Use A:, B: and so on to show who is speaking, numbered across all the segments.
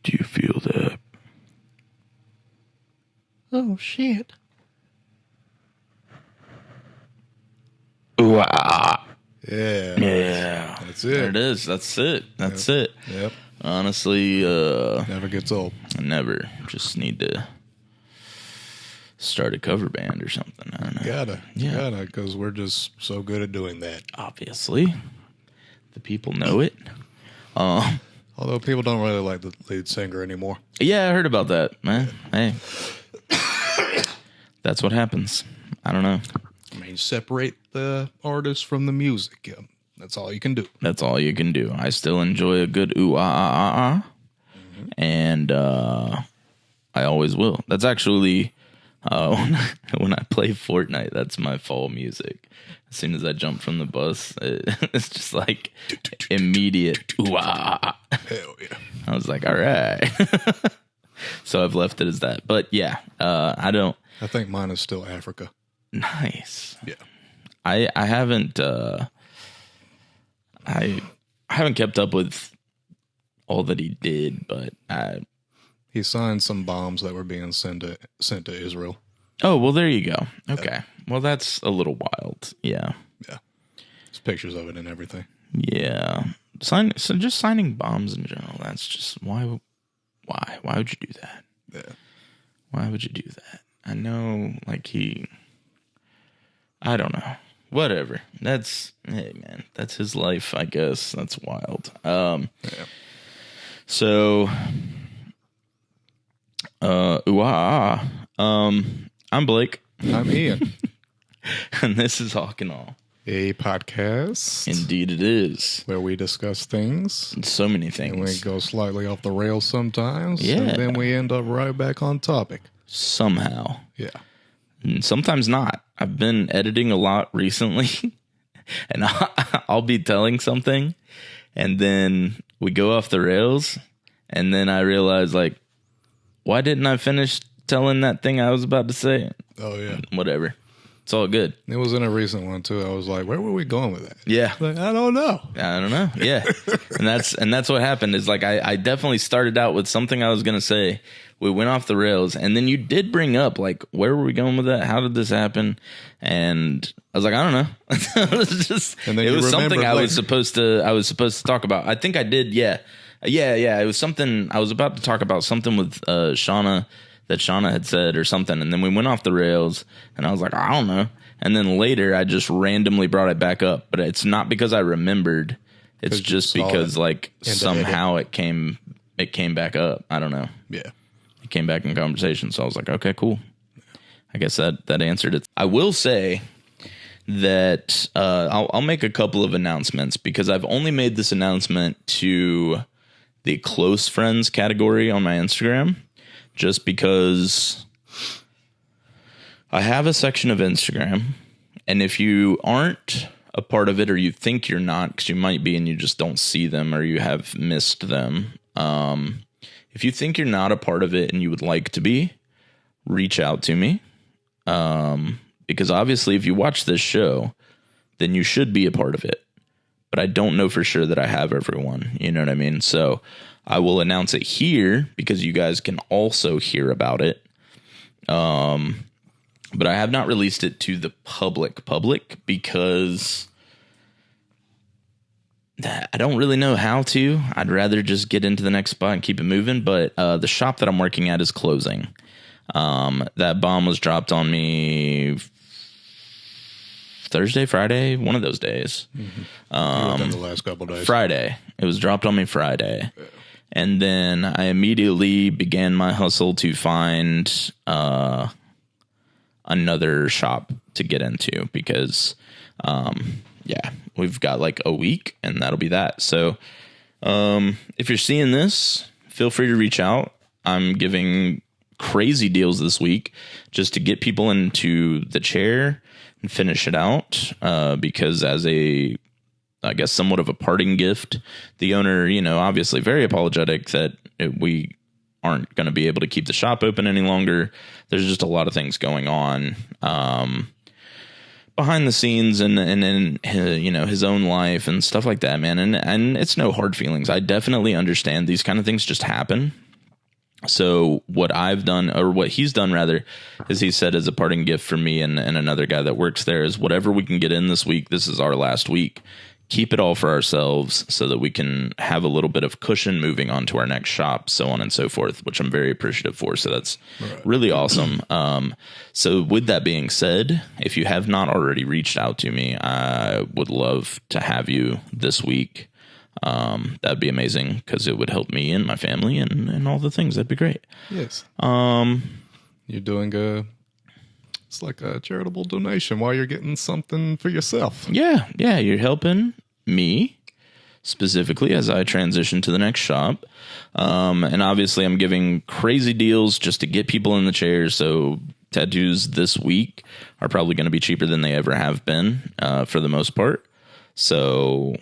A: Do you feel that?
B: Oh, shit.
A: Ooh, ah.
B: Yeah.
A: Yeah.
B: That's it.
A: There it is. That's it. That's it.
B: Yep.
A: Honestly,
B: Never gets old.
A: never. Just need to start a cover band or something. I don't know.
B: Gotta, because we're just so good at doing that.
A: Obviously. The people know it.
B: Although people don't really like the lead singer anymore.
A: Yeah, I heard about that, man. Hey. That's what happens. I don't know.
B: I mean, separate the artist from the music. Yeah. That's all you can do.
A: That's all you can do. I still enjoy a good ooh, ah, ah, ah, ah. Mm-hmm. And I always will. That's actually when I play Fortnite, that's my fall music. As soon as I jump from the bus, it's just like immediate ooh, ah, ah, ah.
B: Hell yeah.
A: I was like, all right. So I've left it as that. But yeah, I
B: think mine is still Africa.
A: Nice.
B: Yeah.
A: I haven't I haven't kept up with all that he did, but
B: he signed some bombs that were being sent to Israel.
A: Oh, well, there you go. Okay. Well, that's a little wild. Yeah.
B: Yeah. There's pictures of it and everything.
A: Yeah. So just signing bombs in general, that's just why would you do that?
B: Yeah.
A: Why would you do that? I know, like I don't know. Whatever. Hey man, that's his life, I guess. That's wild. Yeah. So I'm Blake.
B: I'm Ian.
A: And this is Awk Awe.
B: A podcast.
A: Indeed it is.
B: Where we discuss things.
A: So many things.
B: And we go slightly off the rails sometimes.
A: Yeah.
B: And then we end up right back on topic.
A: Somehow.
B: Yeah.
A: And sometimes not. I've been editing a lot recently. And I'll be telling something. And then we go off the rails. And then I realize, like, why didn't I finish telling that thing I was about to say?
B: Oh, yeah.
A: Whatever. It's all good.
B: It was in a recent one, too. I was like, where were we going with that?
A: Yeah.
B: Like, I don't know.
A: Yeah. And that's what happened is, like, I definitely started out with something I was going to say. We went off the rails. And then you did bring up, like, where were we going with that? How did this happen? And I was like, I don't know. It was something I was supposed to talk about. I think I did. Yeah. It was something I was about to talk about, something with Shauna that Shauna had said or something. And then we went off the rails and I was like, I don't know. And then later I just randomly brought it back up, but it's not because I remembered. It's just because like somehow it came back up. I don't know.
B: Yeah.
A: It came back in conversation. So I was like, okay, cool. I guess that answered it. I will say that I'll make a couple of announcements because I've only made this announcement to the close friends category on my Instagram, just because I have a section of Instagram, and if you aren't a part of it or you think you're not, because you might be and you just don't see them or you have missed them, if you think you're not a part of it and you would like to be, reach out to me, because obviously if you watch this show, then you should be a part of it. But I don't know for sure that I have everyone. You know what I mean? So I will announce it here because you guys can also hear about it. But I have not released it to the public because I don't really know how to. I'd rather just get into the next spot and keep it moving. But the shop that I'm working at is closing. That bomb was dropped on me Thursday, Friday, one of those days.
B: Mm-hmm. The last couple of days.
A: Friday. It was dropped on me Friday. Yeah. And then I immediately began my hustle to find another shop to get into because, we've got like a week and that'll be that. So if you're seeing this, feel free to reach out. I'm giving crazy deals this week just to get people into the chair and finish it out, because as I guess somewhat of a parting gift, the owner, obviously very apologetic that we aren't going to be able to keep the shop open any longer. There's just a lot of things going on behind the scenes and in his own life and stuff like that, man. And it's no hard feelings. I definitely understand these kind of things just happen. So what I've done, or what he's done rather, is he said as a parting gift for me and another guy that works there is whatever we can get in this week, this is our last week. Keep it all for ourselves so that we can have a little bit of cushion moving on to our next shop, so on and so forth, which I'm very appreciative for. So that's really awesome. So with that being said, if you have not already reached out to me, I would love to have you this week. That'd be amazing because it would help me and my family and all the things. That'd be great.
B: Yes. You're doing it's like a charitable donation while you're getting something for yourself.
A: Yeah. You're helping me specifically as I transition to the next shop. And obviously I'm giving crazy deals just to get people in the chairs. So tattoos this week are probably going to be cheaper than they ever have been, for the most part. So,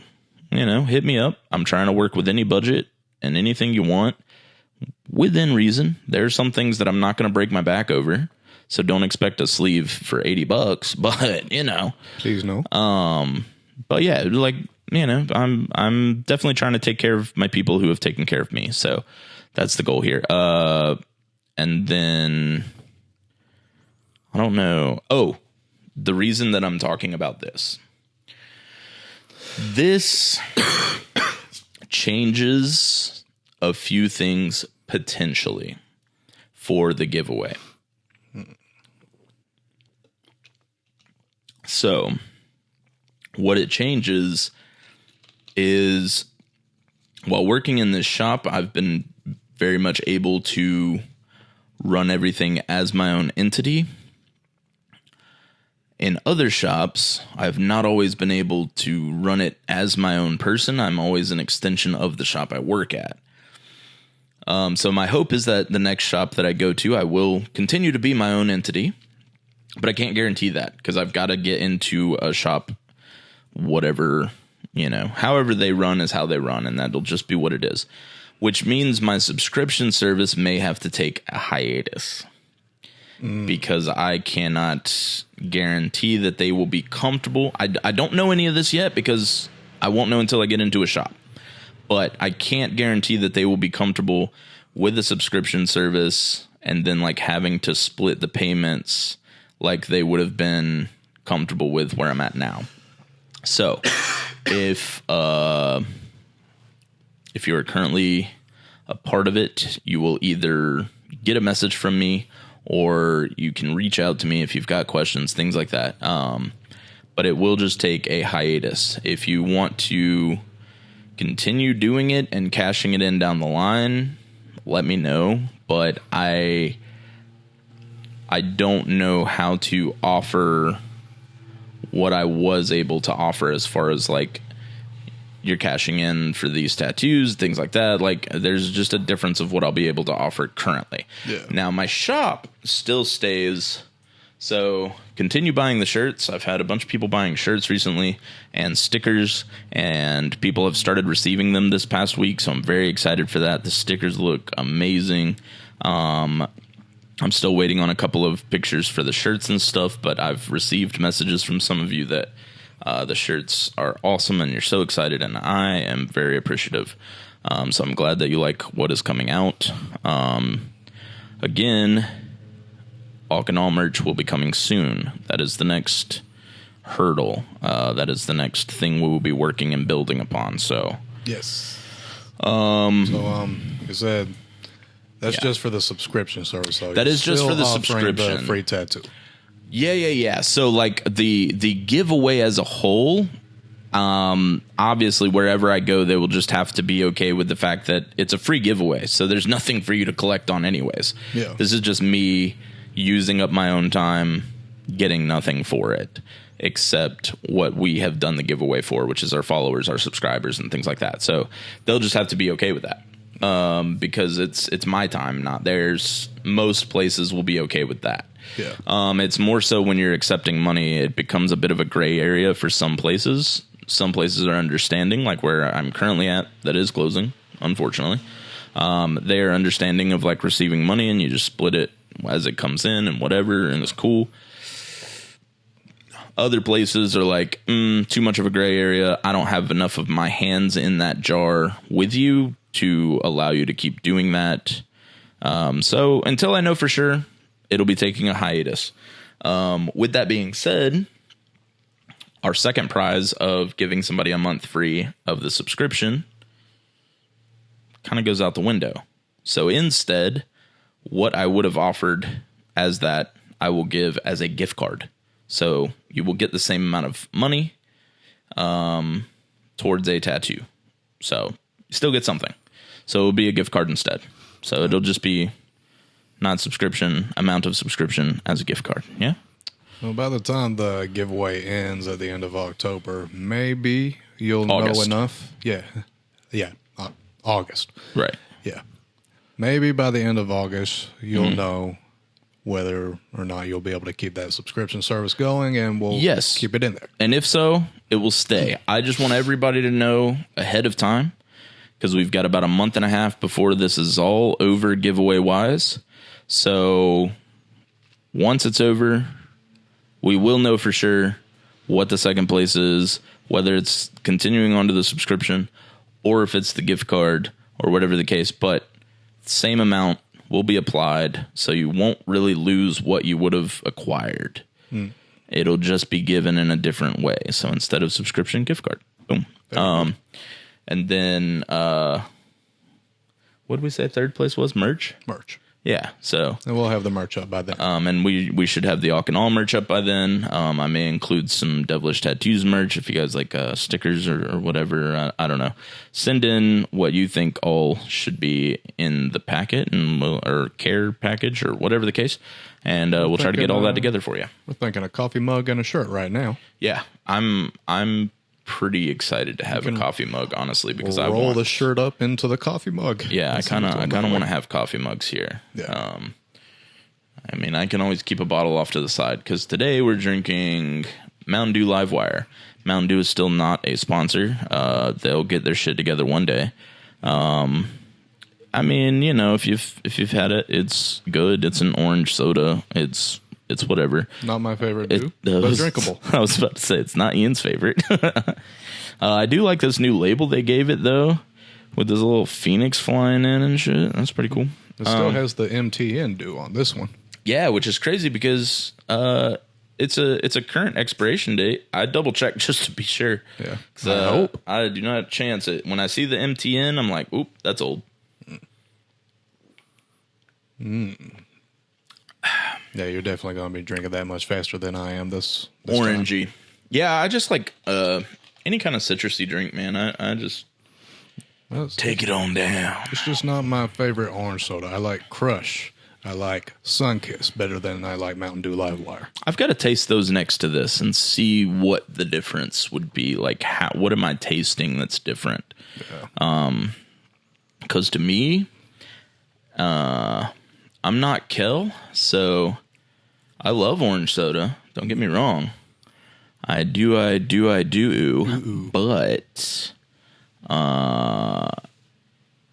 A: hit me up. I'm trying to work with any budget and anything you want within reason. There are some things that I'm not going to break my back over. So don't expect a sleeve for $80, but
B: Please no.
A: But yeah, I'm definitely trying to take care of my people who have taken care of me. So that's the goal here. And then I don't know. Oh, the reason that I'm talking about this changes a few things potentially for the giveaway. So what it changes is while working in this shop, I've been very much able to run everything as my own entity. In other shops, I've not always been able to run it as my own person. I'm always an extension of the shop I work at. So my hope is that the next shop that I go to, I will continue to be my own entity. But I can't guarantee that because I've got to get into a shop, whatever, however they run is how they run. And that'll just be what it is, which means my subscription service may have to take a hiatus because I cannot guarantee that they will be comfortable. I don't know any of this yet because I won't know until I get into a shop. But I can't guarantee that they will be comfortable with a subscription service and then having to split the payments like they would have been comfortable with where I'm at now. So if you are currently a part of it, you will either get a message from me or you can reach out to me if you've got questions, things like that. But it will just take a hiatus. If you want to continue doing it and cashing it in down the line, let me know. But I don't know how to offer what I was able to offer as far as you're cashing in for these tattoos, things like that. There's just a difference of what I'll be able to offer currently. Yeah. Now my shop still stays. So continue buying the shirts. I've had a bunch of people buying shirts recently and stickers, and people have started receiving them this past week. So I'm very excited for that. The stickers look amazing. I'm still waiting on a couple of pictures for the shirts and stuff, but I've received messages from some of you that the shirts are awesome and you're so excited, and I am very appreciative. So I'm glad that you like what is coming out. Again, Awk Awe merch will be coming soon. That is the next hurdle. That is the next thing we will be working and building upon. So
B: yes. Like I said, that's just for the subscription service. So
A: that is just for the subscription.
B: The free tattoo.
A: Yeah. So the giveaway as a whole, obviously wherever I go, they will just have to be okay with the fact that it's a free giveaway. So there's nothing for you to collect on anyways. Yeah. This is just me using up my own time, getting nothing for it except what we have done the giveaway for, which is our followers, our subscribers, and things like that. So they'll just have to be okay with that. Because it's my time, not theirs. Most places will be okay with that. Yeah. It's more so when you're accepting money, it becomes a bit of a gray area for some places. Some places are understanding, like where I'm currently at, that is closing, unfortunately. They are understanding of receiving money and you just split it as it comes in and whatever, and it's cool. Other places are too much of a gray area. I don't have enough of my hands in that jar with you to allow you to keep doing that. So until I know for sure, it'll be taking a hiatus. With that being said, our second prize of giving somebody a month free of the subscription kind of goes out the window. So instead, what I would have offered as that, I will give as a gift card. So you will get the same amount of money towards a tattoo. So you still get something. So it'll be a gift card instead. So it'll just be not subscription, amount of subscription as a gift card. Yeah.
B: Well, by the time the giveaway ends at the end of October, maybe you'll
A: August.
B: know enough. Yeah. August.
A: Right.
B: Yeah. Maybe by the end of August, you'll know whether or not you'll be able to keep that subscription service going, and we'll keep it in there.
A: And if so, it will stay. I just want everybody to know ahead of time, because we've got about a month and a half before this is all over giveaway-wise. So once it's over, we will know for sure what the second place is, whether it's continuing on to the subscription or if it's the gift card or whatever the case. But same amount will be applied, so you won't really lose what you would have acquired. It'll just be given in a different way. So instead of subscription, gift card. Boom. And then what did we say third place was? Merch?
B: Merch.
A: Yeah, so
B: and we'll have the merch up by then.
A: And we should have the Awk Awe merch up by then. I may include some Devilish Tattoos merch if you guys like stickers or whatever. I don't know. Send in what you think all should be in the packet or care package or whatever the case, and we'll try to get all that together for you.
B: We're thinking a coffee mug and a shirt right now.
A: Yeah, I'm pretty exciid to have a coffee mug, honestly, because I
B: roll the shirt up into the coffee mug.
A: Yeah, I kind of want to have coffee mugs here.
B: Yeah.
A: I mean, I can always keep a bottle off to the side, because today we're drinking Mountain Dew Livewire. Mountain Dew is still not a sponsor. They'll get their shit together one day. I mean, you know, if you've had it, it's good. It's an orange soda. It's whatever.
B: Not my favorite Dew, but drinkable.
A: I was about to say, it's not Ian's favorite. I do like this new label they gave it, though, with this little phoenix flying in and shit. That's pretty cool.
B: It still has the MTN Dew on this one.
A: Yeah, which is crazy because it's a current expiration date. I double checked just to be sure.
B: Yeah.
A: I hope. I do not chance it. When I see the MTN, I'm like, oop, that's old.
B: Yeah, you're definitely going to be drinking that much faster than I am this
A: orangey
B: time.
A: Yeah, I just like any kind of citrusy drink, man. I just take it on down.
B: It's just not my favorite orange soda. I like Crush. I like Sunkiss better than I like Mountain Dew Livewire.
A: I've got to taste those next to this and see what the difference would be. Like, what am I tasting that's different? Yeah. Because to me, I'm not Kel, so I love orange soda. Don't get me wrong. I do, but I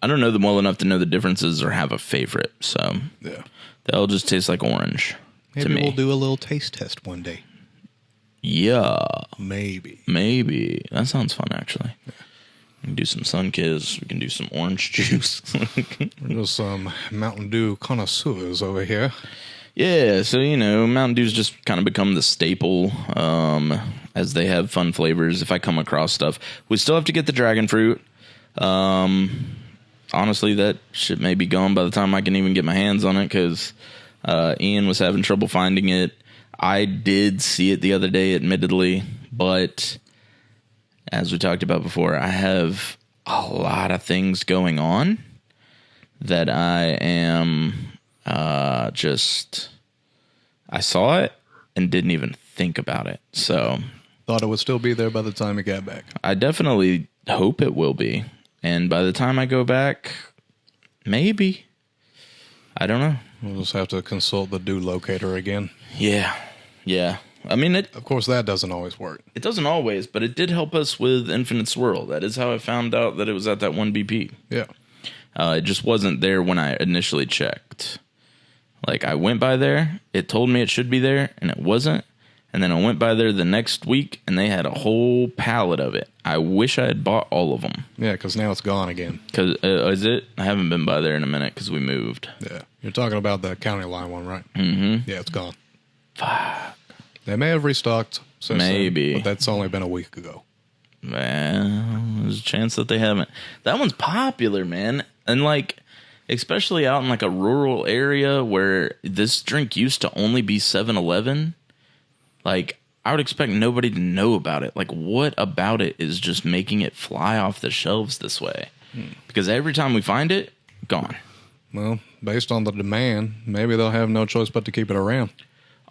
A: don't know them well enough to know the differences or have a favorite. So
B: yeah,
A: they'll just taste like orange to me.
B: Maybe we'll do a little taste test one day.
A: Yeah.
B: Maybe.
A: That sounds fun, actually. Yeah. We can do some Sunkiss. We can do some orange juice.
B: There's some Mountain Dew connoisseurs over here.
A: Yeah, so, you know, Mountain Dew's just kind of become the staple as they have fun flavors. If I come across stuff, we still have to get the dragon fruit. Honestly, that shit may be gone by the time I can even get my hands on it, because Ian was having trouble finding it. I did see it the other day, admittedly, but as we talked about before, I have a lot of things going on that I am I saw it and didn't even think about it. So
B: thought it would still be there by the time it got back.
A: I definitely hope it will be. And by the time I go back, maybe. I don't know.
B: We'll just have to consult the Dew locator again.
A: Yeah. I mean,
B: of course, that doesn't always work.
A: It doesn't always, but it did help us with Infinite Swirl. That is how I found out that it was at that 1 BP.
B: Yeah.
A: It just wasn't there when I initially checked. Like, I went by there, it told me it should be there, and it wasn't. And then I went by there the next week, and they had a whole pallet of it. I wish I had bought all of them.
B: Yeah, because now it's gone again.
A: Cause is it? I haven't been by there in a minute because we moved.
B: Yeah, you're talking about the county line one, right?
A: Mm-hmm.
B: Yeah, it's gone.
A: Fuck.
B: They may have restocked since
A: Maybe,
B: then, but that's only been a week ago.
A: Well, there's a chance that they haven't. That one's popular, man, and like, especially out in like a rural area where this drink used to only be 7-Eleven. Like, I would expect nobody to know about it. Like, what about it is just making it fly off the shelves this way? Because every time we find it, gone.
B: Well, based on the demand, maybe they'll have no choice but to keep it around.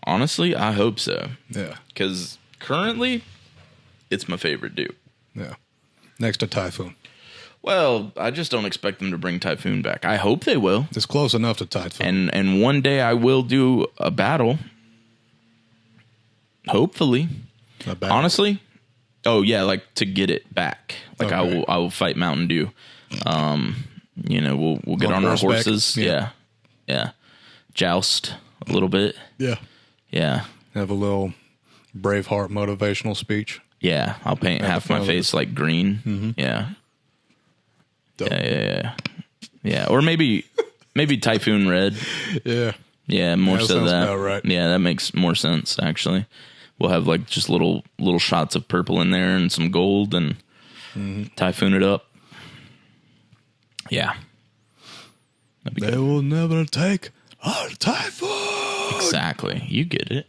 A: Honestly, I hope so.
B: Yeah.
A: Because currently, it's my favorite dupe.
B: Yeah. Next to TYPHOON.
A: Well, I just don't expect them to bring TYPHOON back. I hope they will.
B: It's close enough to TYPHOON.
A: And one day I will do a battle. Hopefully. Honestly. Oh yeah, like to get it back. Like okay. I will fight Mountain Dew. You know, we'll get on our horses. Yeah. Joust a little bit. Yeah. Have
B: a little Braveheart motivational speech.
A: Yeah, I'll paint half my face like green. Mm-hmm. Yeah. Dope. Yeah. Or maybe Typhoon Red. Yeah, more so that. About right. Yeah, that makes more sense actually. We'll have like just little shots of purple in there and some gold and Typhoon it up. Yeah.
B: They will never take our Typhoon.
A: Exactly. You get it.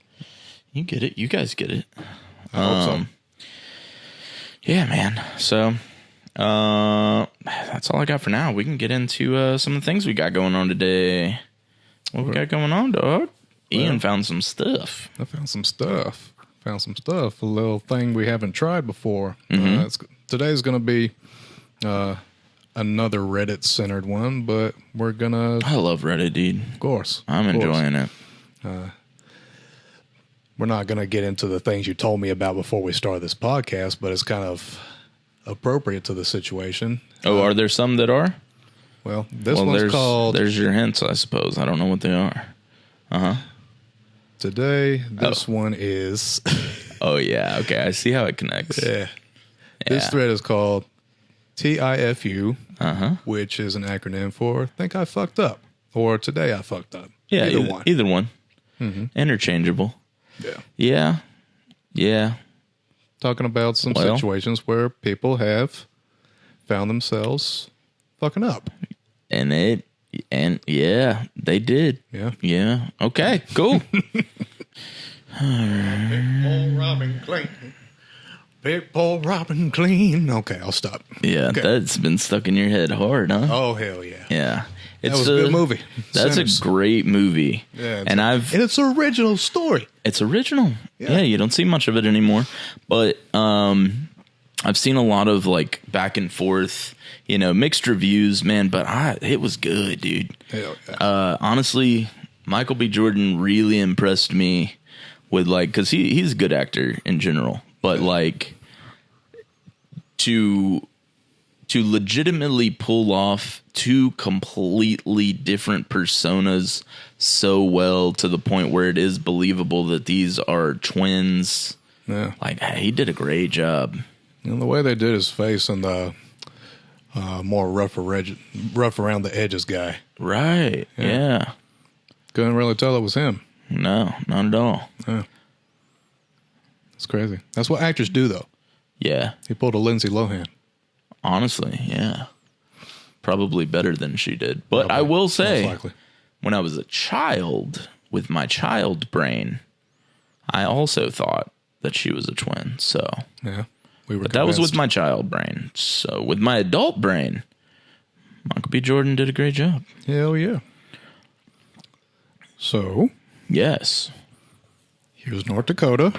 A: You guys get it.
B: I hope so.
A: Yeah, man. So that's all I got for now. We can get into some of the things we got going on today. What we got going on, dog? Ian found some stuff.
B: I found some stuff. A little thing we haven't tried before. Today's going to be another Reddit-centered one, but we're going to...
A: I love Reddit, dude.
B: Of course.
A: I'm enjoying it.
B: We're not going to get into the things you told me about before we started this podcast, but it's kind of appropriate to the situation.
A: Oh, are there some that are?
B: Well, this one's called...
A: There's your hints, I suppose. I don't know what they are.
B: Today, this one is...
A: Oh, yeah. Okay, I see how it connects.
B: Yeah. This thread is called TIFU, which is an acronym for Think I Fucked Up, or Today I Fucked Up.
A: Yeah, either one. Mm-hmm. Interchangeable. Yeah.
B: Talking about some situations where people have found themselves fucking up.
A: And yeah, they did. Yeah. Okay, cool.
B: Big Paul Robin clean. Okay, I'll stop.
A: Yeah, that's been stuck in your head hard, huh?
B: Oh, hell yeah.
A: Yeah.
B: That was a good movie.
A: That's a great movie.
B: Yeah, and it's an original story.
A: It's original. Yeah, you don't see much of it anymore. But I've seen a lot of like back and forth, mixed reviews, man, but it was good, dude.
B: Hell yeah.
A: Honestly, Michael B. Jordan really impressed me with because he's a good actor in general, but to legitimately pull off two completely different personas so well to the point where it is believable that these are twins.
B: Yeah.
A: He did a great job.
B: And the way they did his face and the more rough around the edges guy.
A: Right. Yeah.
B: Couldn't really tell it was him.
A: No, not at all.
B: Yeah. It's crazy. That's what actors do, though.
A: Yeah.
B: He pulled a Lindsay Lohan.
A: Honestly, yeah. Probably better than she did. But I will say, when I was a child, with my child brain, I also thought that she was a twin. So,
B: yeah.
A: But that was with my child brain. So, with my adult brain, Michael B. Jordan did a great job.
B: Hell yeah. So,
A: yes.
B: Here's North Dakota.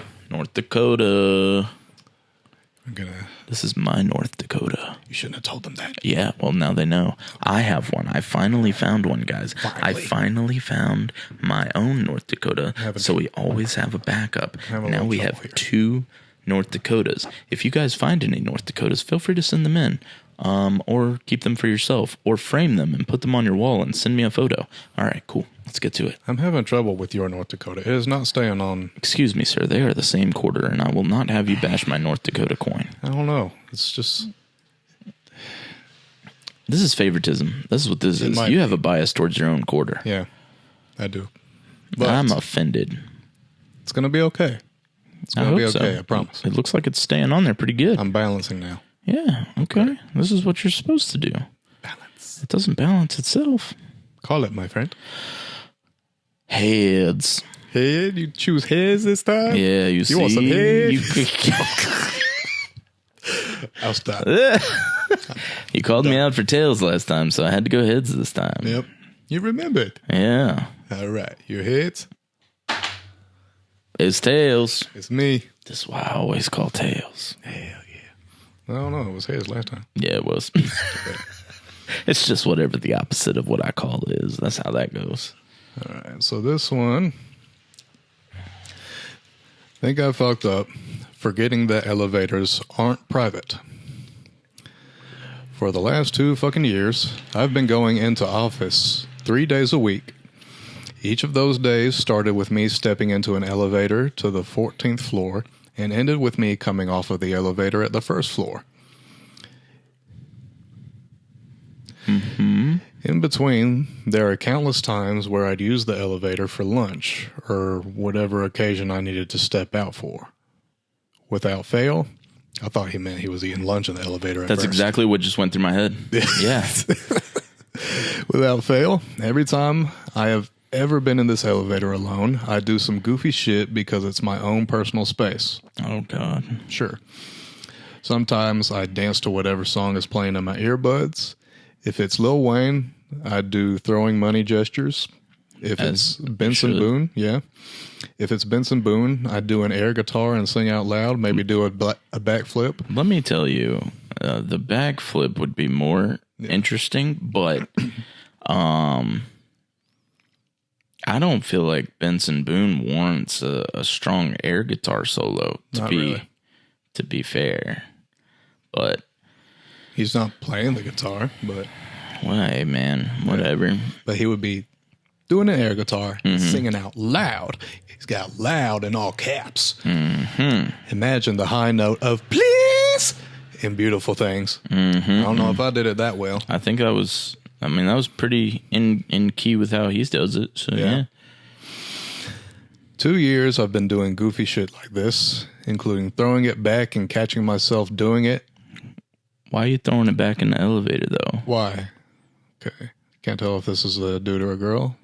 A: This is my North Dakota.
B: You shouldn't have told them that.
A: Yeah, well, now they know. I have one. I finally found one, guys. I finally found my own North Dakota. So we always have a backup. Now we have two North Dakotas. If you guys find any North Dakotas, feel free to send them in. or keep them for yourself, or frame them and put them on your wall and send me a photo. All right, cool. Let's get to it.
B: I'm having trouble with your North Dakota. It is not staying on.
A: Excuse me, sir. They are the same quarter, and I will not have you bash my North Dakota coin.
B: I don't know. It's just...
A: This is favoritism. This is what this is. You have a bias towards your own quarter.
B: Yeah, I do. But
A: I'm offended.
B: It's going to be okay. It's going to be okay, so. I promise.
A: It looks like it's staying on there pretty good.
B: I'm balancing now.
A: Yeah, okay. This is what you're supposed to do.
B: Balance.
A: It doesn't balance itself.
B: Call it, my friend.
A: Heads.
B: Head? You choose heads this time?
A: Yeah, you see.
B: Want some head? I'll stop.
A: You called me out for tails last time, so I had to go heads this time.
B: Yep. You remembered.
A: Yeah.
B: All right. Your heads?
A: It's tails.
B: It's me.
A: This is why I always call tails.
B: Hell yeah. I don't know. It was heads last time.
A: Yeah, it was. It's just whatever the opposite of what I call is. That's how that goes.
B: All right. So this one, I think I fucked up forgetting that elevators aren't private. For the last 2 fucking years, I've been going into office 3 days a week. Each of those days started with me stepping into an elevator to the 14th floor and ended with me coming off of the elevator at the first floor.
A: Mm-hmm.
B: In between, there are countless times where I'd use the elevator for lunch or whatever occasion I needed to step out for. Without fail, I thought he meant he was eating lunch in the elevator at
A: That's
B: first.
A: exactly what just went through my head. Yeah.
B: Without fail, every time I have ever been in this elevator alone, I do some goofy shit because it's my own personal space.
A: Oh, God.
B: Sure. Sometimes I dance to whatever song is playing in my earbuds. If it's Lil Wayne, I do throwing money gestures. If it's Benson Boone, yeah. If it's Benson Boone, I do an air guitar and sing out loud, maybe do a backflip.
A: Let me tell you, the backflip would be more interesting, but I don't feel like Benson Boone warrants a strong air guitar solo to be fair. But
B: he's not playing the guitar, but
A: well, hey man, whatever.
B: Yeah. But he would be doing an air guitar, singing out loud. He's got loud in all caps.
A: Mm-hmm.
B: Imagine the high note of please in Beautiful Things.
A: Mm-hmm.
B: I don't know if I did it that well.
A: I think that was pretty in key with how he does it. So yeah.
B: 2 years I've been doing goofy shit like this, including throwing it back and catching myself doing it.
A: Why are you throwing it back in the elevator though?
B: Why? Okay. Can't tell if this is a dude or a girl.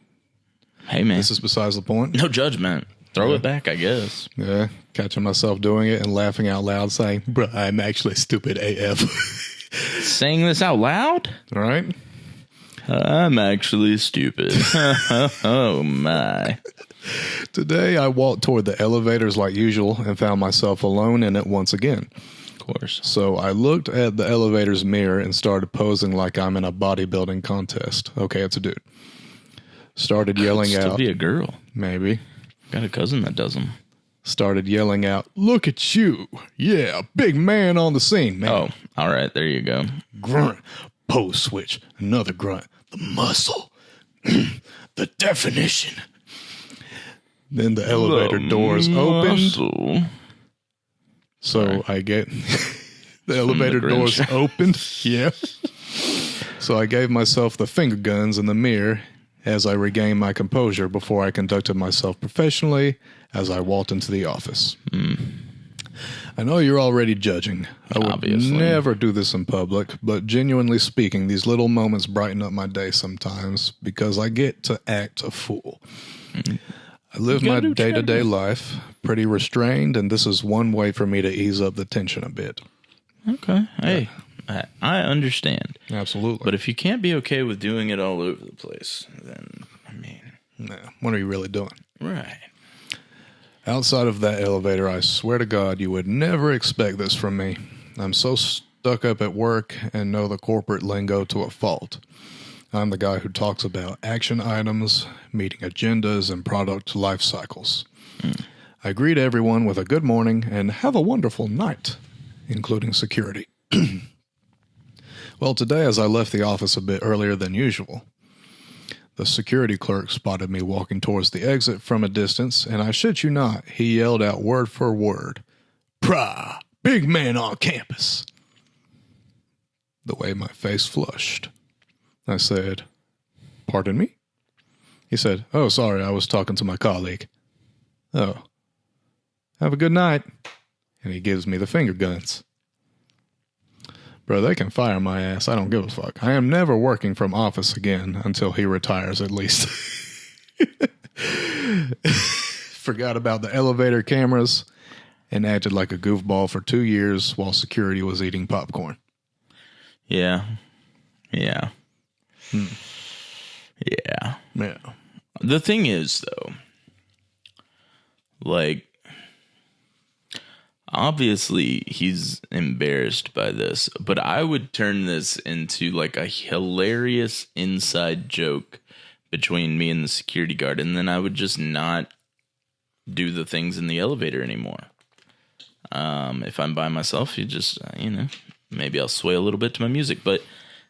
A: Hey, man.
B: This is besides the point.
A: No judgment. Throw it back, I guess.
B: Yeah. Catching myself doing it and laughing out loud saying, bruh, I'm actually stupid AF.
A: Saying this out loud?
B: All right.
A: I'm actually stupid. Oh, my.
B: Today, I walked toward the elevators like usual and found myself alone in it once again.
A: Of course.
B: So I looked at the elevator's mirror and started posing like I'm in a bodybuilding contest. Okay, it's a dude. Started yelling out.
A: Still be a girl.
B: Maybe.
A: Got a cousin that does them.
B: Started yelling out, look at you. Yeah, big man on the scene, man.
A: Oh, all right. There you go.
B: Grunt. Pose switch. Another grunt. The muscle. The definition. Then the elevator doors opened. So I get the elevator doors opened. Yeah. So I gave myself the finger guns in the mirror as I regained my composure before I conducted myself professionally as I walked into the office. I know you're already judging. I would never do this in public, but genuinely speaking, these little moments brighten up my day sometimes because I get to act a fool. I live my day-to-day life pretty restrained, and this is one way for me to ease up the tension a bit.
A: Okay. Hey, I understand.
B: Absolutely.
A: But if you can't be okay with doing it all over the place, then, I mean...
B: Nah, what are you really doing?
A: Right.
B: Outside of that elevator, I swear to God, you would never expect this from me. I'm so stuck up at work and know the corporate lingo to a fault. I'm the guy who talks about action items, meeting agendas, and product life cycles. I greet everyone with a good morning and have a wonderful night, including security. Well, today as I left the office a bit earlier than usual, the security clerk spotted me walking towards the exit from a distance, and I shit you not, he yelled out word for word, "Prah, big man on campus." The way my face flushed. I said, "Pardon me?" He said, "Oh, sorry, I was talking to my colleague." "Oh, have a good night." And he gives me the finger guns. Bro, they can fire my ass. I don't give a fuck. I am never working from office again until he retires, at least. Forgot about the elevator cameras and acted like a goofball for 2 years while security was eating popcorn.
A: Yeah. Yeah.
B: Yeah.
A: The thing is, though, like, obviously he's embarrassed by this, but I would turn this into like a hilarious inside joke between me and the security guard, and then I would just not do the things in the elevator anymore. If I'm by myself, you just, maybe I'll sway a little bit to my music, but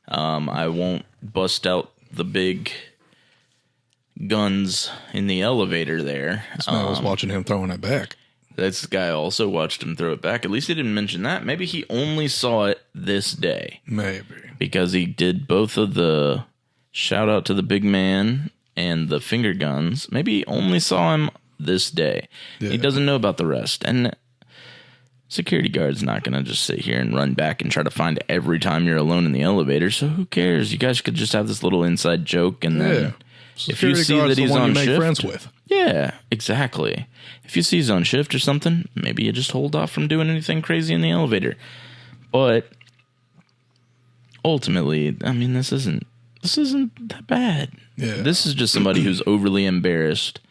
A: I won't bust out the big guns in the elevator there.
B: I was watching him throwing it back.
A: This guy also watched him throw it back. At least he didn't mention that. Maybe he only saw it this day.
B: Maybe.
A: Because he did both of the shout out to the big man and the finger guns. Maybe he only saw him this day. Yeah. He doesn't know about the rest. And security guard's not going to just sit here and run back and try to find it every time you're alone in the elevator. So who cares? You guys could just have this little inside joke, and then if you see that he's on shift, friends with. Yeah, exactly. If you see he's on shift or something, maybe you just hold off from doing anything crazy in the elevator. But ultimately, I mean, this isn't that bad. Yeah. This is just somebody who's overly embarrassed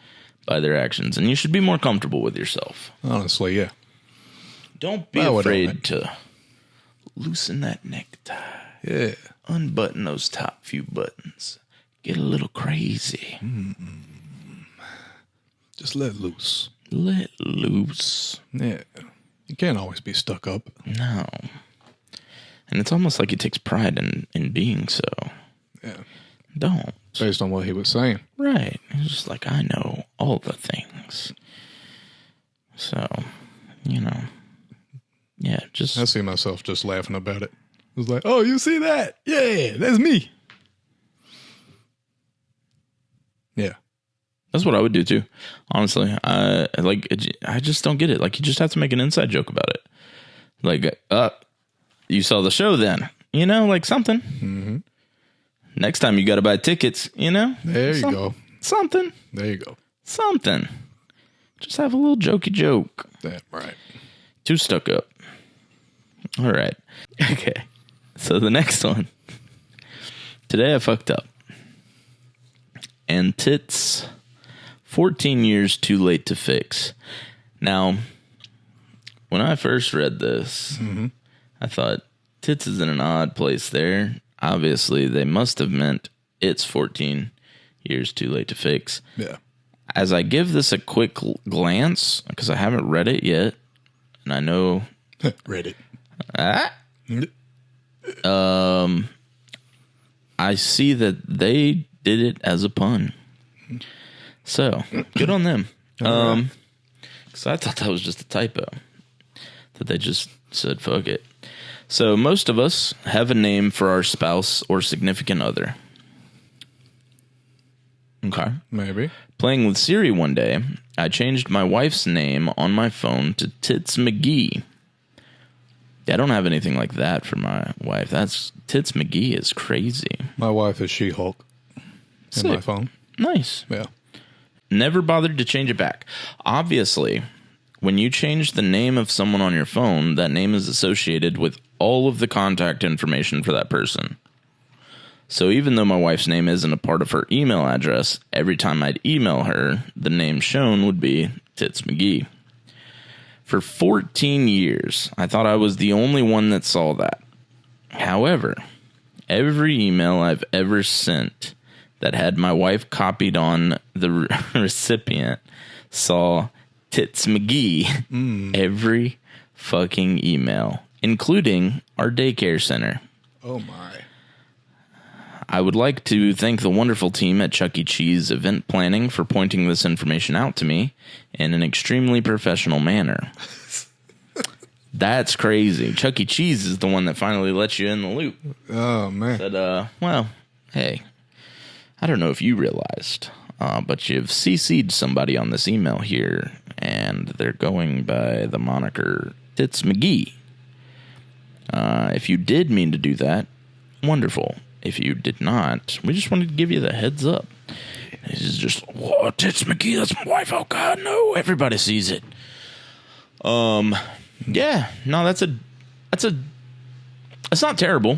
A: by their actions, and you should be more comfortable with yourself.
B: Honestly, yeah.
A: Don't be afraid to loosen that necktie.
B: Yeah.
A: Unbutton those top few buttons. Get a little crazy.
B: Just let loose.
A: Let loose.
B: Yeah. You can't always be stuck up.
A: No. And it's almost like he takes pride in being so.
B: Yeah.
A: Don't.
B: Based on what he was saying.
A: Right. He's just like, I know all the things. So, yeah, just...
B: I see myself just laughing about it. I was like, oh, you see that? Yeah, that's me. Yeah.
A: That's what I would do too. Honestly, I just don't get it. Like, you just have to make an inside joke about it. Like, you saw the show then, like something.
B: Mm-hmm.
A: Next time you got to buy tickets,
B: There you go.
A: Something.
B: There you go.
A: Something. Just have a little jokey joke.
B: That right.
A: Too stuck up. All right. Okay. So the next one. Today I fucked up. And tits, 14 years too late to fix. Now, when I first read this, I thought, tits is in an odd place there. Obviously, they must have meant it's 14 years too late to fix.
B: Yeah.
A: As I give this a quick glance, because I haven't read it yet, and I know...
B: read it.
A: I see that they did it as a pun. So, good on them. Because I thought that was just a typo. That they just said, fuck it. So, most of us have a name for our spouse or significant other. Okay.
B: Maybe.
A: Playing with Siri one day, I changed my wife's name on my phone to Tits McGee. I don't have anything like that for my wife. That's Tits McGee is crazy.
B: My wife is She-Hulk in my phone.
A: Nice.
B: Yeah.
A: Never bothered to change it back. Obviously, when you change the name of someone on your phone, that name is associated with all of the contact information for that person. So even though my wife's name isn't a part of her email address, every time I'd email her, the name shown would be Tits McGee. For 14 years, I thought I was the only one that saw that. However, every email I've ever sent that had my wife copied on the recipient saw Tits McGee every fucking email, including our daycare center.
B: Oh, my.
A: I would like to thank the wonderful team at Chuck E. Cheese Event Planning for pointing this information out to me in an extremely professional manner. That's crazy. Chuck E. Cheese is the one that finally let you in the loop.
B: Oh, man.
A: Said, well, hey, I don't know if you realized, but you've CC'd somebody on this email here, and they're going by the moniker Tits McGee. If you did mean to do that, wonderful. If you did not, we just wanted to give you the heads up. This is just, whoa, Tits McGee, that's my wife. Oh, God, no, everybody sees it. Yeah, no, it's not terrible.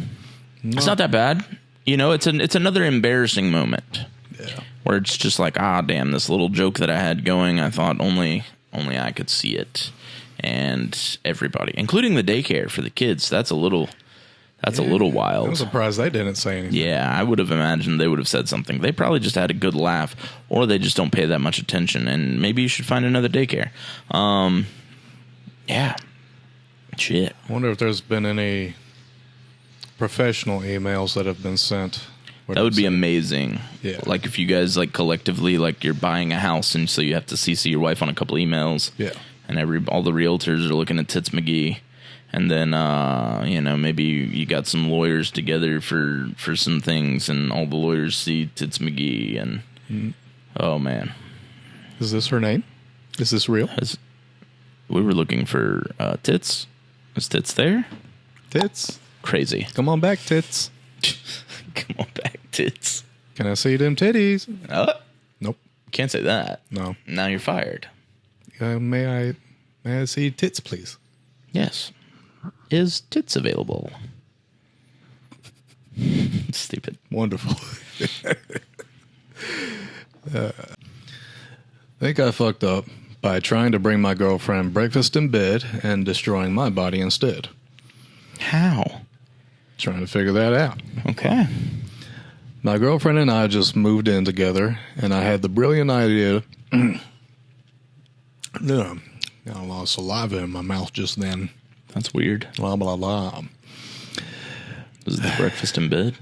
A: No. It's not that bad. You know, it's another embarrassing moment. Yeah. Where it's just like, damn, this little joke that I had going, I thought only I could see it. And everybody, including the daycare for the kids, that's a little wild.
B: I'm surprised they didn't say anything.
A: Yeah, I would have imagined they would have said something. They probably just had a good laugh, or they just don't pay that much attention, and maybe you should find another daycare. Yeah. Shit.
B: I wonder if there's been any professional emails that have been sent.
A: That would be amazing.
B: Yeah.
A: Like if you guys like collectively, like you're buying a house and so you have to CC your wife on a couple emails.
B: Yeah.
A: And all the realtors are looking at Tits McGee. And then, maybe you got some lawyers together for some things and all the lawyers see Tits McGee and, oh man.
B: Is this her name? Is this real?
A: We were looking for Tits. Is Tits there?
B: Tits?
A: Crazy.
B: Come on back, Tits.
A: Come on back, Tits.
B: Can I see them titties? Nope.
A: Can't say that.
B: No.
A: Now you're fired.
B: May I see Tits, please?
A: Yes. Is Tits available? Stupid.
B: Wonderful. I think I fucked up by trying to bring my girlfriend breakfast in bed and destroying my body instead.
A: How?
B: Trying to figure that out.
A: Okay.
B: My girlfriend and I just moved in together, and I had the brilliant idea. Got a lot of saliva in my mouth just then.
A: That's weird.
B: Blah, blah, blah.
A: Was the breakfast in bed?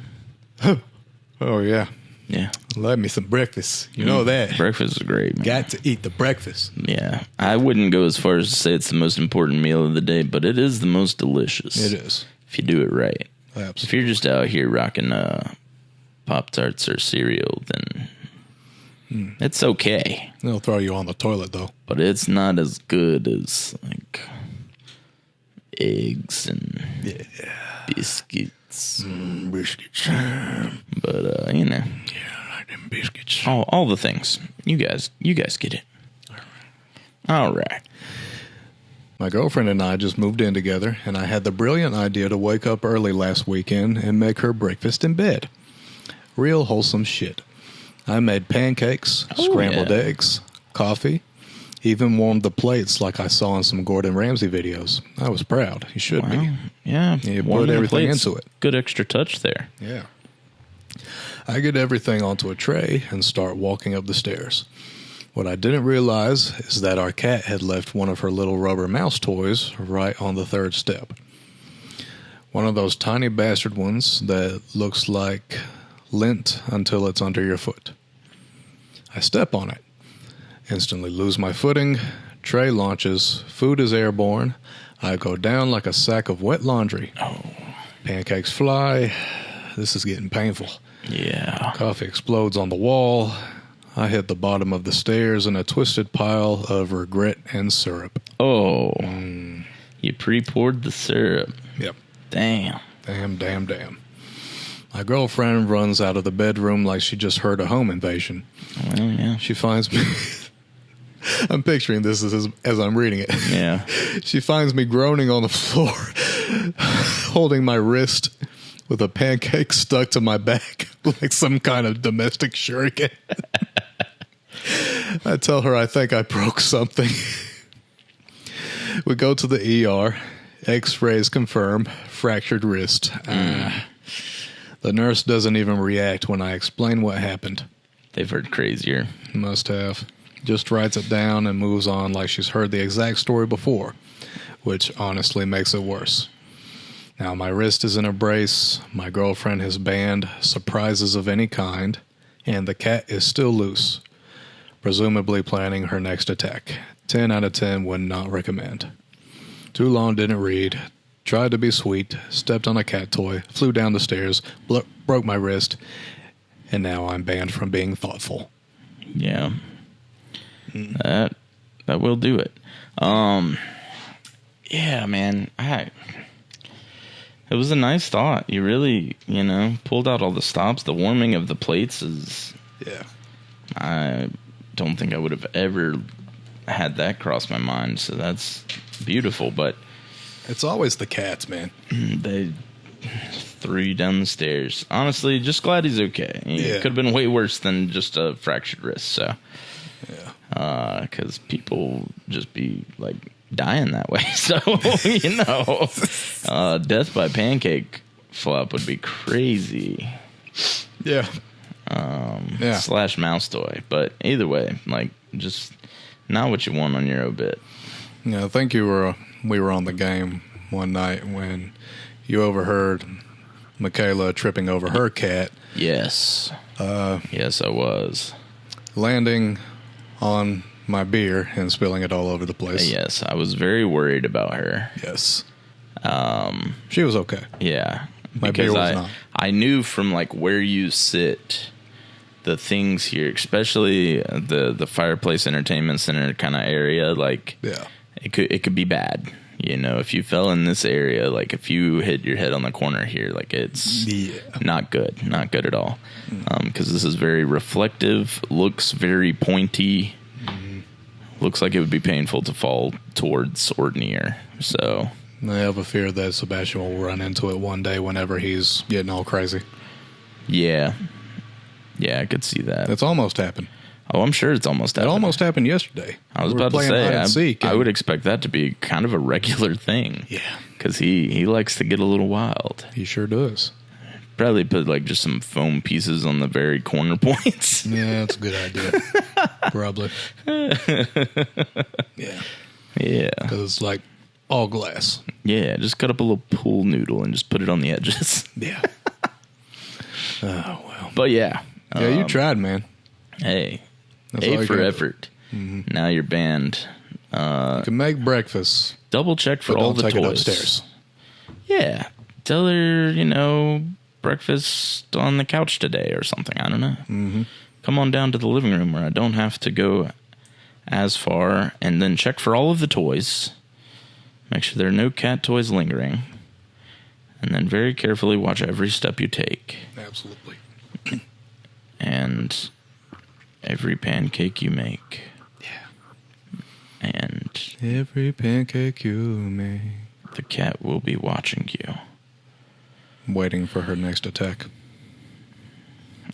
B: Oh, yeah.
A: Yeah.
B: Love me some breakfast. You know that.
A: Breakfast is great, man.
B: Got to eat the breakfast.
A: Yeah. I wouldn't go as far as to say it's the most important meal of the day, but it is the most delicious.
B: It is.
A: If you do it right.
B: Absolutely.
A: If you're just out here rocking Pop-Tarts or cereal, then it's okay.
B: They'll throw you on the toilet, though.
A: But it's not as good as, like, eggs and biscuits.
B: Biscuits.
A: But,
B: Yeah, I like them biscuits.
A: all the things. You guys get it. All right.
B: My girlfriend and I just moved in together, and I had the brilliant idea to wake up early last weekend and make her breakfast in bed. Real wholesome shit. I made pancakes, scrambled eggs, coffee, even warmed the plates like I saw in some Gordon Ramsay videos. I was proud. You should be.
A: Yeah.
B: You put everything into it.
A: Good extra touch there.
B: Yeah. I get everything onto a tray and start walking up the stairs. What I didn't realize is that our cat had left one of her little rubber mouse toys right on the third step. One of those tiny bastard ones that looks like lint until it's under your foot. I step on it, instantly lose my footing, tray launches, food is airborne, I go down like a sack of wet laundry.
A: Oh.
B: Pancakes fly, this is getting painful.
A: Yeah.
B: Coffee explodes on the wall. I hit the bottom of the stairs in a twisted pile of regret and syrup.
A: Oh. You pre-poured the syrup.
B: Yep.
A: Damn.
B: Damn. My girlfriend runs out of the bedroom like she just heard a home invasion.
A: Well, yeah.
B: She finds me... I'm picturing this as I'm reading it.
A: Yeah.
B: She finds me groaning on the floor, holding my wrist with a pancake stuck to my back like some kind of domestic shuriken. I tell her I think I broke something. We go to the ER. X-rays confirm fractured wrist. The nurse doesn't even react when I explain what happened.
A: They've heard crazier.
B: Must have. Just writes it down and moves on like she's heard the exact story before, which honestly makes it worse. Now my wrist is in a brace, my girlfriend has banned surprises of any kind, and the cat is still loose, presumably planning her next attack. 10 out of 10 would not recommend. Too long, didn't read, tried to be sweet, stepped on a cat toy, flew down the stairs, broke my wrist, and now I'm banned from being thoughtful.
A: Yeah. That will do it. Yeah, man. It was a nice thought. You really, pulled out all the stops. The warming of the plates is...
B: Yeah.
A: I don't think I would have ever had that cross my mind, so that's beautiful, but...
B: It's always the cats, man.
A: They threw you down the stairs. Honestly, just glad he's okay. It could have been way worse than just a fractured wrist, so... Yeah. Because people just be, like... dying that way, so death by pancake flop would be crazy.
B: Yeah.
A: Slash mouse toy, but either way, like, just not what you want on your obit.
B: Yeah, I think we were on the game one night when you overheard Michaela tripping over her cat.
A: Yes. Yes, I was
B: landing on my beer and spilling it all over the place.
A: Yes, I was very worried about her.
B: Yes. She was okay.
A: Yeah.
B: My beer was not.
A: I knew from like where you sit, the things here, especially the Fireplace Entertainment Center kind of area, like it could be bad. If you fell in this area, like if you hit your head on the corner here, like it's not good at all. Because this is very reflective, looks very pointy. Looks like it would be painful to fall towards or near. So
B: I have a fear that Sebastian will run into it one day whenever he's getting all crazy.
A: Yeah. Yeah, I could see that.
B: It's almost happened.
A: Oh, I'm sure it's almost happened.
B: It almost happened yesterday.
A: I was about to say, I would expect that to be kind of a regular thing. Yeah. Because he likes to get a little wild.
B: He sure does.
A: Probably put like just some foam pieces on the very corner points.
B: Yeah, that's a good idea. Probably. Yeah. Yeah. Because it's like all glass.
A: Yeah, just cut up a little pool noodle and just put it on the edges.
B: Yeah. Oh, well.
A: But yeah.
B: Yeah, you tried, man.
A: Hey. A for effort. Mm-hmm. Now you're banned.
B: You can make breakfast.
A: Double check for all the toys. It upstairs. Yeah. Tell her, breakfast on the couch today or something. I don't know. Mm-hmm. Come on down to the living room where I don't have to go as far, and then check for all of the toys. Make sure there are no cat toys lingering, and then very carefully watch every step you take.
B: Absolutely.
A: And every pancake you make. Yeah. And
B: every pancake you make.
A: The cat will be watching you.
B: Waiting for her next attack.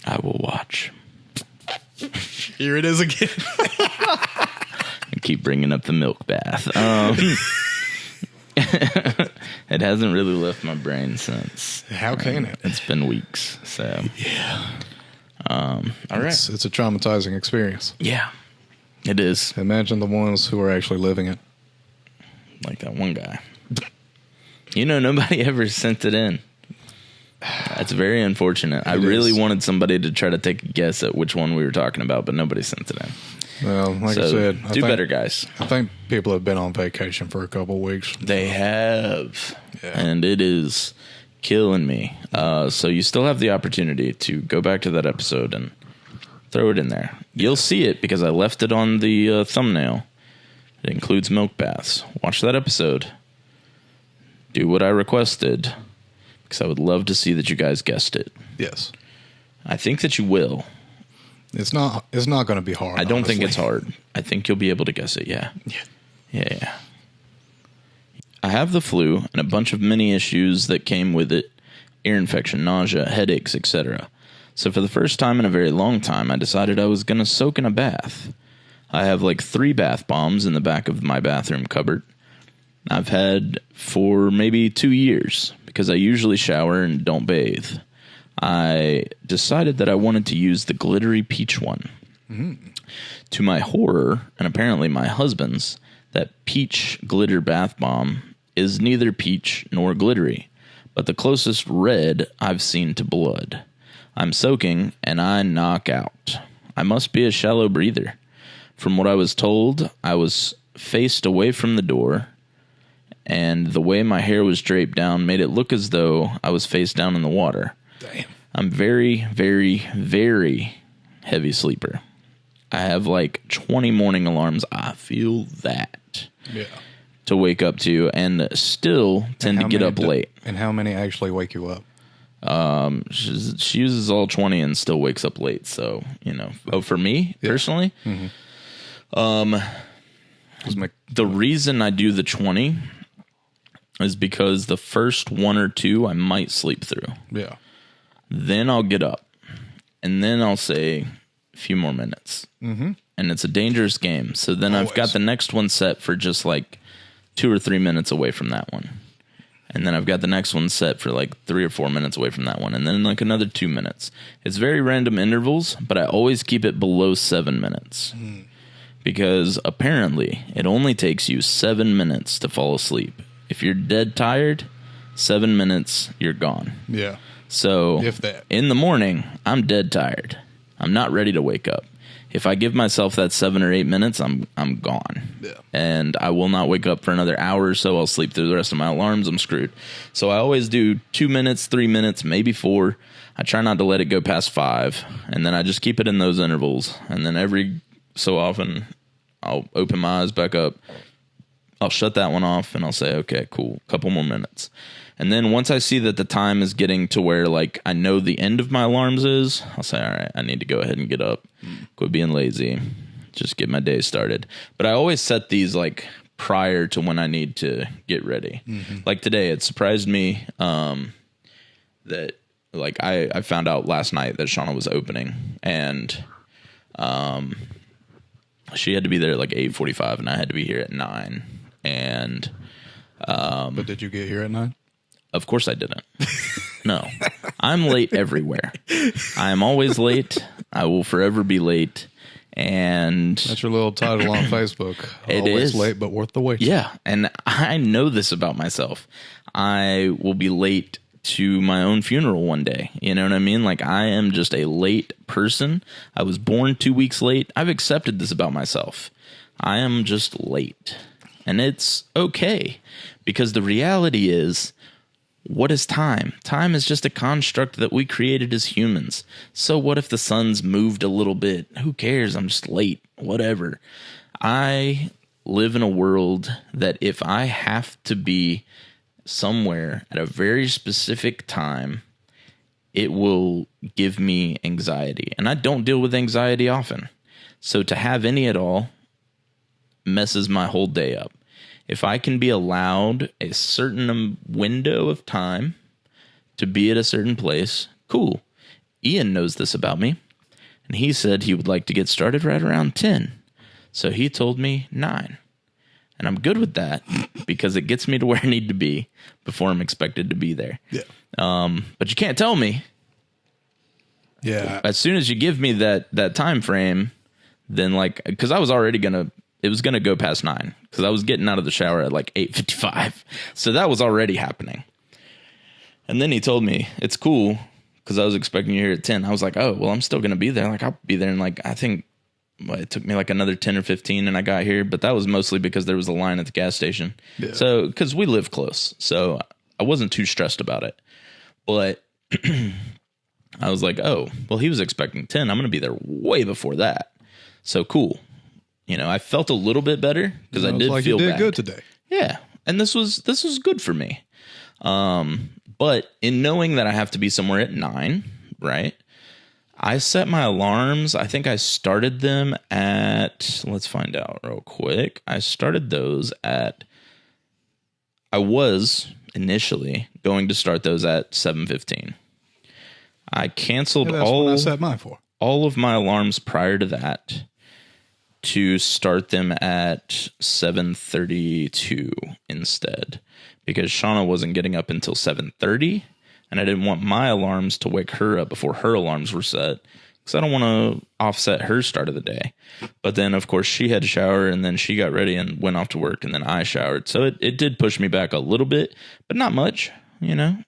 A: I will watch.
B: Here it is again.
A: I keep bringing up the milk bath. It hasn't really left my brain since.
B: How can it?
A: It's been weeks. So
B: yeah.
A: All right.
B: It's a traumatizing experience.
A: Yeah, it is.
B: Imagine the ones who are actually living it.
A: Like that one guy. Nobody ever sent it in. That's very unfortunate. I really wanted somebody to try to take a guess at which one we were talking about, but nobody sent it in.
B: Well, like I said,
A: do better, guys.
B: I think people have been on vacation for a couple weeks.
A: They have. Yeah. And it is killing me. So you still have the opportunity to go back to that episode and throw it in there. You'll see it because I left it on the thumbnail. It includes milk baths. Watch that episode. Do what I requested. Because I would love to see that you guys guessed it.
B: Yes.
A: I think that you will.
B: It's not going to be hard.
A: I don't think it's hard. I think you'll be able to guess it, yeah. Yeah. I have the flu and a bunch of mini issues that came with it. Ear infection, nausea, headaches, etc. So for the first time in a very long time, I decided I was going to soak in a bath. I have like 3 bath bombs in the back of my bathroom cupboard. I've had for maybe 2 years because I usually shower and don't bathe. I decided that I wanted to use the glittery peach one. To my horror, and apparently my husband's, that peach glitter bath bomb is neither peach nor glittery, but the closest red I've seen to blood. I'm soaking, and I knock out. I must be a shallow breather. From what I was told, I was faced away from the door, and the way my hair was draped down made it look as though I was face down in the water.
B: Damn.
A: I'm very, very, very heavy sleeper. I have like 20 morning alarms. I feel that.
B: Yeah.
A: To wake up to, and still tend to get up late.
B: And how many actually wake you up?
A: She uses all 20 and still wakes up late. So, for me personally, the reason I do the 20 is because the first one or two I might sleep through.
B: Yeah.
A: Then I'll get up, and then I'll say a few more minutes. Mm-hmm. And it's a dangerous game. So then I've got the next one set for just like 2 or 3 minutes away from that one. And then I've got the next one set for like 3 or 4 minutes away from that one. And then like another 2 minutes. It's very random intervals, but I always keep it below 7 minutes. Because apparently it only takes you 7 minutes to fall asleep. If you're dead tired, 7 minutes, you're gone.
B: Yeah.
A: So
B: if that.
A: In the morning, I'm dead tired. I'm not ready to wake up. If I give myself that 7 or 8 minutes, I'm gone.
B: Yeah.
A: And I will not wake up for another hour or so. I'll sleep through the rest of my alarms. I'm screwed. So I always do 2 minutes, 3 minutes, maybe 4. I try not to let it go past 5. And then I just keep it in those intervals. And then every so often, I'll open my eyes back up. I'll shut that one off and I'll say, okay, cool. Couple more minutes. And then once I see that the time is getting to where like I know the end of my alarms is, I'll say, all right, I need to go ahead and get up. Quit being lazy. Just get my day started. But I always set these like prior to when I need to get ready. Mm-hmm. Like today, it surprised me that like I found out last night that Shauna was opening, and she had to be there at like 8:45 and I had to be here at 9. And
B: but did you get here at 9?
A: Of course I didn't. No. I'm late everywhere. I am always late. I will forever be late. And
B: that's your little title on Facebook.
A: It
B: always
A: is
B: late, but worth the wait.
A: Yeah. And I know this about myself. I will be late to my own funeral one day. You know what I mean? Like I am just a late person. I was born 2 weeks late. I've accepted this about myself. I am just late. And it's okay. Because the reality is, what is time? Time is just a construct that we created as humans. So what if the sun's moved a little bit? Who cares? I'm just late. Whatever. I live in a world that if I have to be somewhere at a very specific time, it will give me anxiety. And I don't deal with anxiety often. So to have any at all messes my whole day up. If I can be allowed a certain window of time to be at a certain place, cool. Ian knows this about me, and he said he would like to get started right around 10. So he told me 9. And I'm good with that because it gets me to where I need to be before I'm expected to be there.
B: Yeah.
A: But you can't tell me.
B: Yeah.
A: As soon as you give me that time frame, then like, because I was already it was going to go past 9 because I was getting out of the shower at like 8:55. So that was already happening. And then he told me it's cool because I was expecting you here at 10. I was like, oh, well, I'm still going to be there. Like I'll be there in like, I think it took me like another 10 or 15 and I got here, but that was mostly because there was a line at the gas station. Yeah. So, cause we live close. So I wasn't too stressed about it, but I was like, oh, well, he was expecting 10. I'm going to be there way before that. So cool. You know, I felt a little bit better because I did feel
B: you did
A: bad.
B: good today.
A: Yeah. And this was good for me. But in knowing that I have to be somewhere at 9, right? I set my alarms. I think I started them at, let's find out real quick. I started those I was initially going to start those at 7:15. I canceled
B: that's what I set mine for.
A: All of my alarms prior to that to start them at 7:32 instead, because Shauna wasn't getting up until 7:30, and I didn't want my alarms to wake her up before her alarms were set, because I don't want to offset her start of the day. But then, of course, she had to shower, and then she got ready and went off to work, and then I showered. So it did push me back a little bit, but not much, you know.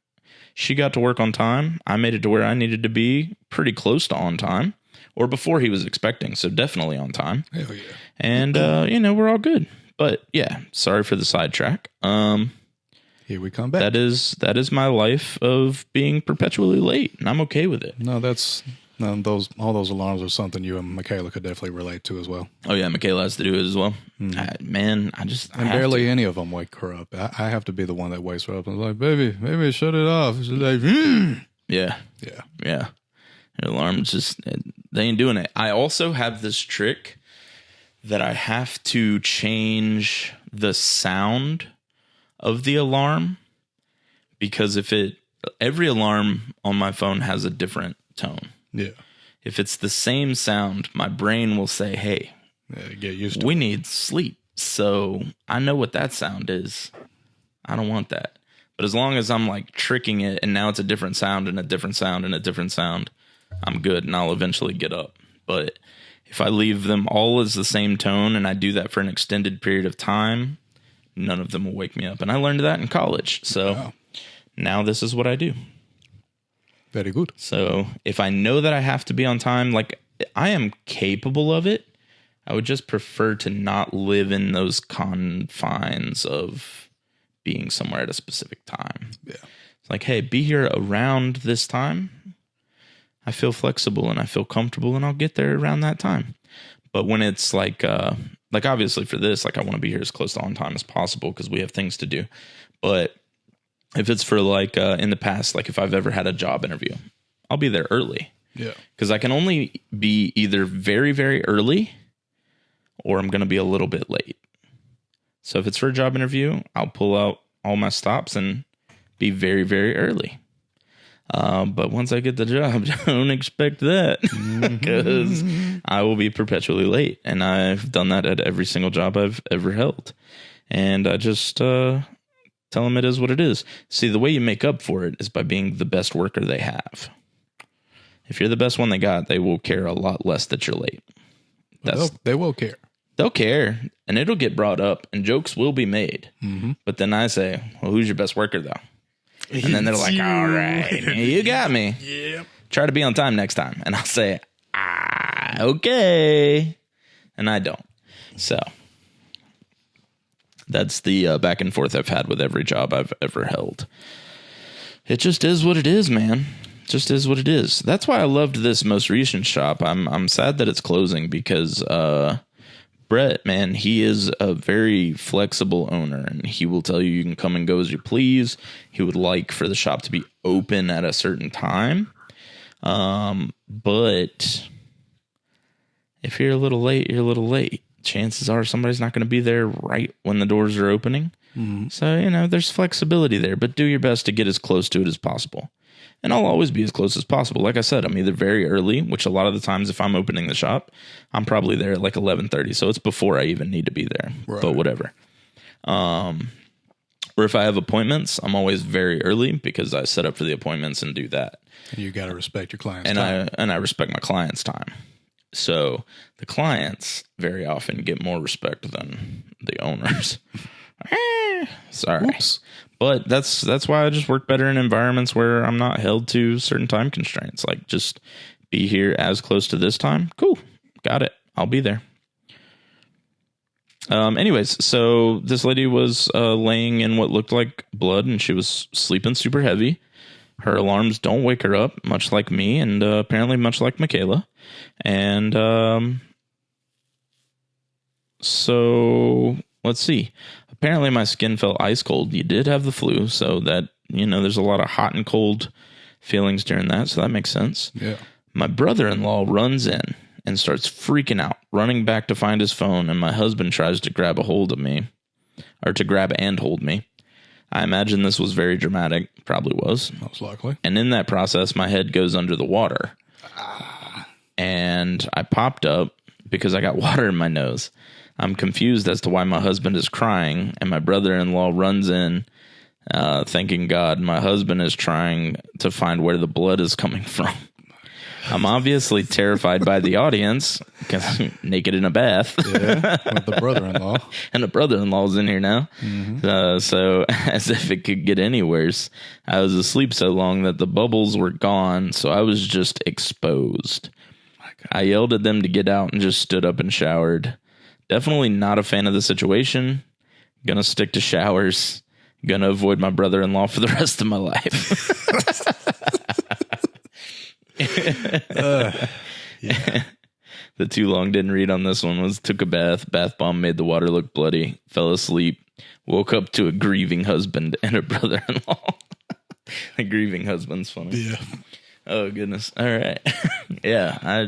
A: She got to work on time. I made it to where I needed to be pretty close to on time or before he was expecting. So definitely on time.
B: Hell yeah.
A: And, we're all good. But yeah, sorry for the sidetrack.
B: Here we come back.
A: That is my life of being perpetually late, and I'm okay with it.
B: No, all those alarms are something you and Michaela could definitely relate to as well.
A: Oh yeah, Michaela has to do it as well.
B: Barely any of them wake her up. I have to be the one that wakes her up and is like, baby, shut it off. She's like,
A: yeah. Your alarm's just, they ain't doing it. I also have this trick that I have to change the sound of the alarm, because every alarm on my phone has a different tone.
B: Yeah.
A: If it's the same sound, my brain will say, hey,
B: get used to
A: we need sleep. So I know what that sound is. I don't want that. But as long as I'm like tricking it and now it's a different sound and a different sound and a different sound, I'm good and I'll eventually get up. But if I leave them all as the same tone and I do that for an extended period of time, none of them will wake me up. And I learned that in college. So Now this is what I do.
B: Very good.
A: So if I know that I have to be on time, like I am capable of it, I would just prefer to not live in those confines of being somewhere at a specific time.
B: Yeah.
A: It's like, hey, be here around this time. I feel flexible and I feel comfortable and I'll get there around that time. But when it's like obviously for this, like I want to be here as close to on time as possible because we have things to do. But if it's for like in the past, like if I've ever had a job interview, I'll be there early.
B: Yeah.
A: Because I can only be either very, very early or I'm going to be a little bit late. So if it's for a job interview, I'll pull out all my stops and be very, very early. But once I get the job, don't expect that because I will be perpetually late. And I've done that at every single job I've ever held. And I just tell them it is what it is. See, the way you make up for it is by being the best worker they have. If you're the best one they got, they will care a lot less that you're late.
B: They will care.
A: They'll care, and it'll get brought up, and jokes will be made. Mm-hmm. But then I say, well, who's your best worker, though? And then they're like, all right, you got me.
B: Yep.
A: Try to be on time next time. And I'll say, okay. And I don't. So that's the back and forth I've had with every job I've ever held. It just is what it is, man. Just is what it is. That's why I loved this most recent shop. I'm sad that it's closing because Brett, man, he is a very flexible owner, and he will tell you can come and go as you please. He would like for the shop to be open at a certain time. But if you're a little late, you're a little late. Chances are somebody's not going to be there right when the doors are opening. Mm-hmm. So, there's flexibility there, but do your best to get as close to it as possible. And I'll always be as close as possible. Like I said, I'm either very early, which a lot of the times if I'm opening the shop, I'm probably there at like 11:30. So it's before I even need to be there, right. But whatever. Or if I have appointments, I'm always very early because I set up for the appointments and do that.
B: And you got to respect your client's time.
A: I respect my client's time. So the clients very often get more respect than the owners. Sorry. Oops. But that's why I just work better in environments where I'm not held to certain time constraints. Like just be here as close to this time. Cool. Got it. I'll be there. Anyways, so this lady was laying in what looked like blood and she was sleeping super heavy. Her alarms don't wake her up, much like me and apparently much like Michaela. And so let's see. Apparently my skin felt ice cold. You did have the flu, so that, there's a lot of hot and cold feelings during that, so that makes sense.
B: Yeah.
A: My brother-in-law runs in and starts freaking out, running back to find his phone, and my husband tries to grab a hold of me, or to grab and hold me. I imagine this was very dramatic. Probably was.
B: Most likely.
A: And in that process, my head goes under the water. And I popped up because I got water in my nose. I'm confused as to why my husband is crying, and my brother-in-law runs in, thanking God my husband is trying to find where the blood is coming from. I'm obviously terrified by the audience because naked in a bath.
B: Yeah, with the brother-in-law.
A: And the brother-in-law's in here now. So as if it could get any worse, I was asleep so long that the bubbles were gone, so I was just exposed. I yelled at them to get out and just stood up and showered. Definitely not a fan of the situation. Gonna stick to showers. Gonna avoid my brother-in-law for the rest of my life.
B: Yeah.
A: The too long didn't read on this one was took a bath. Bath bomb made the water look bloody. Fell asleep. Woke up to a grieving husband and a brother-in-law. A grieving husband's funny.
B: Yeah.
A: Oh, goodness. All right. Yeah.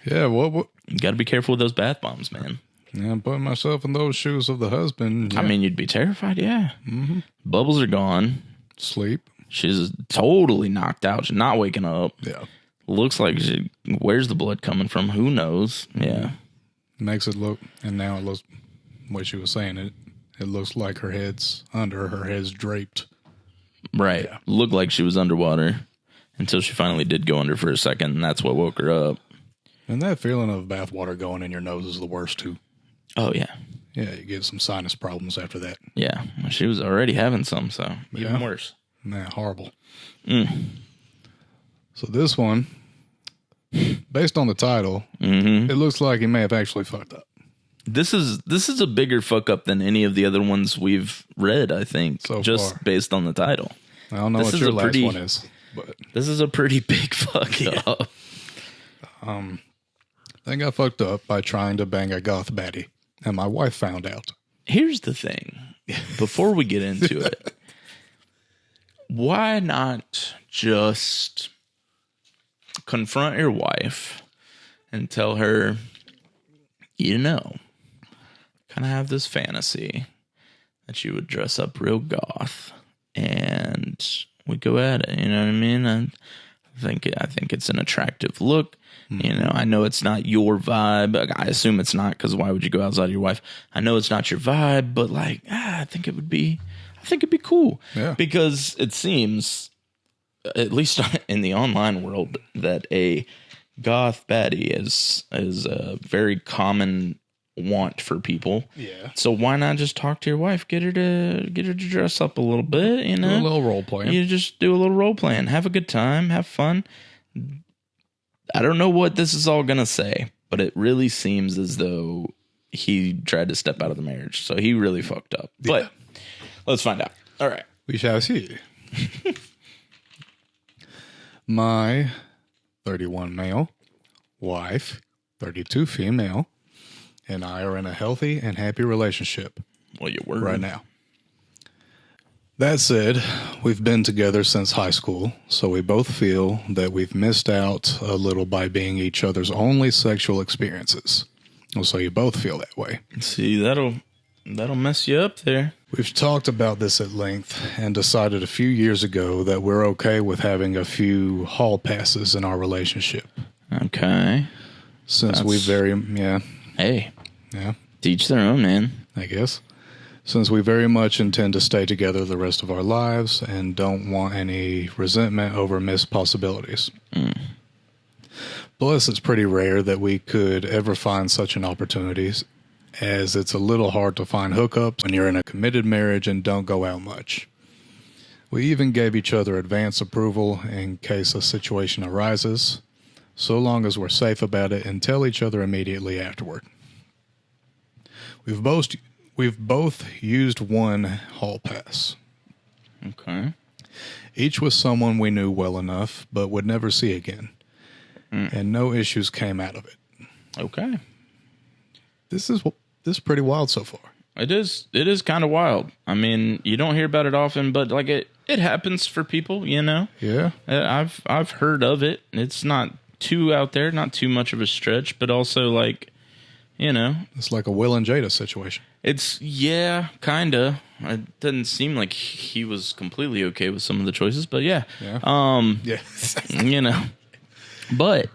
B: Yeah, what?
A: You got to be careful with those bath bombs, man.
B: Yeah, I'm putting myself in those shoes of the husband. Yeah.
A: I mean, you'd be terrified, yeah. Bubbles are gone.
B: Sleep.
A: She's totally knocked out. She's not waking up.
B: Yeah.
A: Looks like where's the blood coming from? Who knows? Yeah.
B: Makes it look, and now it looks, what she was saying, it looks like her head's under, her head's draped.
A: Right.
B: Yeah.
A: Looked like she was underwater until she finally did go under for a second, and that's what woke her up.
B: And that feeling of bath water going in your nose is the worst, too.
A: Oh, yeah.
B: Yeah, you get some sinus problems after that.
A: Yeah. She was already having some, so even worse.
B: Man, horrible. So this one, based on the title, it looks like he may have actually fucked up.
A: This is a bigger fuck up than any of the other ones we've read, I think,
B: so
A: just
B: far.
A: Based on the title.
B: I don't know
A: This
B: what
A: is
B: your
A: a
B: last
A: pretty-
B: one is, but
A: This is a pretty big fuck up.
B: I think I fucked up by trying to bang a goth baddie, and my wife found out.
A: Here's the thing. Before we get into it, why not just confront your wife and tell her, kind of have this fantasy that you would dress up real goth and we go at it, you know what I mean? I think it's an attractive look. I know it's not your vibe. I assume it's not, because why would you go outside of your wife? I know it's not your vibe, but I think it'd be cool.
B: Yeah.
A: Because it seems, at least in the online world, that a goth baddie is a very common want for people.
B: Yeah.
A: So why not just talk to your wife, get her to dress up a little bit,
B: Do a little role playing.
A: You just do a little role playing, have a good time, have fun. I don't know what this is all gonna say, but it really seems as though he tried to step out of the marriage, so he really fucked up.
B: Yeah.
A: But let's find out. All right.
B: We shall see. My 31 male, wife, 32 female, and I are in a healthy and happy relationship
A: Well, you were
B: right now. That said, we've been together since high school, so we both feel that we've missed out a little by being each other's only sexual experiences. So you both feel that way.
A: See, that'll mess you up there.
B: We've talked about this at length and decided a few years ago that we're okay with having a few hall passes in our relationship.
A: Okay.
B: Since we
A: Hey,
B: yeah,
A: teach their own, man.
B: I guess. Since we very much intend to stay together the rest of our lives and don't want any resentment over missed possibilities. Plus, it's pretty rare that we could ever find such an opportunity, as it's a little hard to find hookups when you're in a committed marriage and don't go out much. We even gave each other advance approval in case a situation arises, so long as we're safe about it, and tell each other immediately afterward. We've both used one hall pass.
A: Okay.
B: Each was someone we knew well enough, but would never see again. And no issues came out of it.
A: Okay.
B: This is pretty wild so far.
A: It is kind of wild. I mean, you don't hear about it often, but it happens for people,
B: Yeah.
A: I've heard of it. It's not too out there, not too much of a stretch, but also
B: It's like a Will and Jada situation.
A: it's kind of. It doesn't seem like he was completely okay with some of the choices, but yeah.
B: Yeah.
A: But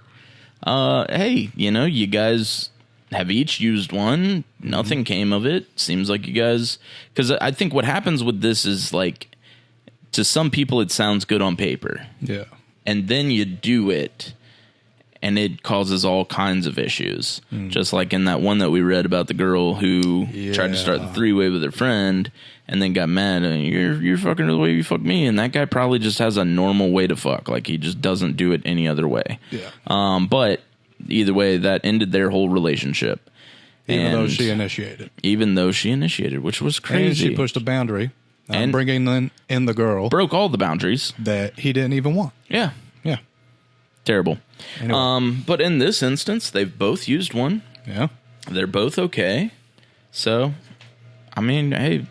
A: hey, you guys have each used one. Nothing came of it. Seems like you guys, because I think what happens with this is to some people it sounds good on paper.
B: Yeah.
A: and then you do it, and it causes all kinds of issues. Just like in that one that we read about the girl who tried to start the three-way with her friend and then got mad and you're fucking the way you fuck me, and that guy probably just has a normal way to fuck. Like, he just doesn't do it any other way. Yeah. But either way, that ended their whole relationship.
B: Even though she initiated.
A: Even though she initiated, which was crazy.
B: And she pushed a boundary. And bringing in the girl.
A: Broke all the boundaries.
B: That he didn't even want.
A: Yeah.
B: Yeah.
A: Terrible.
B: Anyway.
A: But in this instance, they've both used one.
B: Yeah.
A: They're both okay. So, I mean, hey,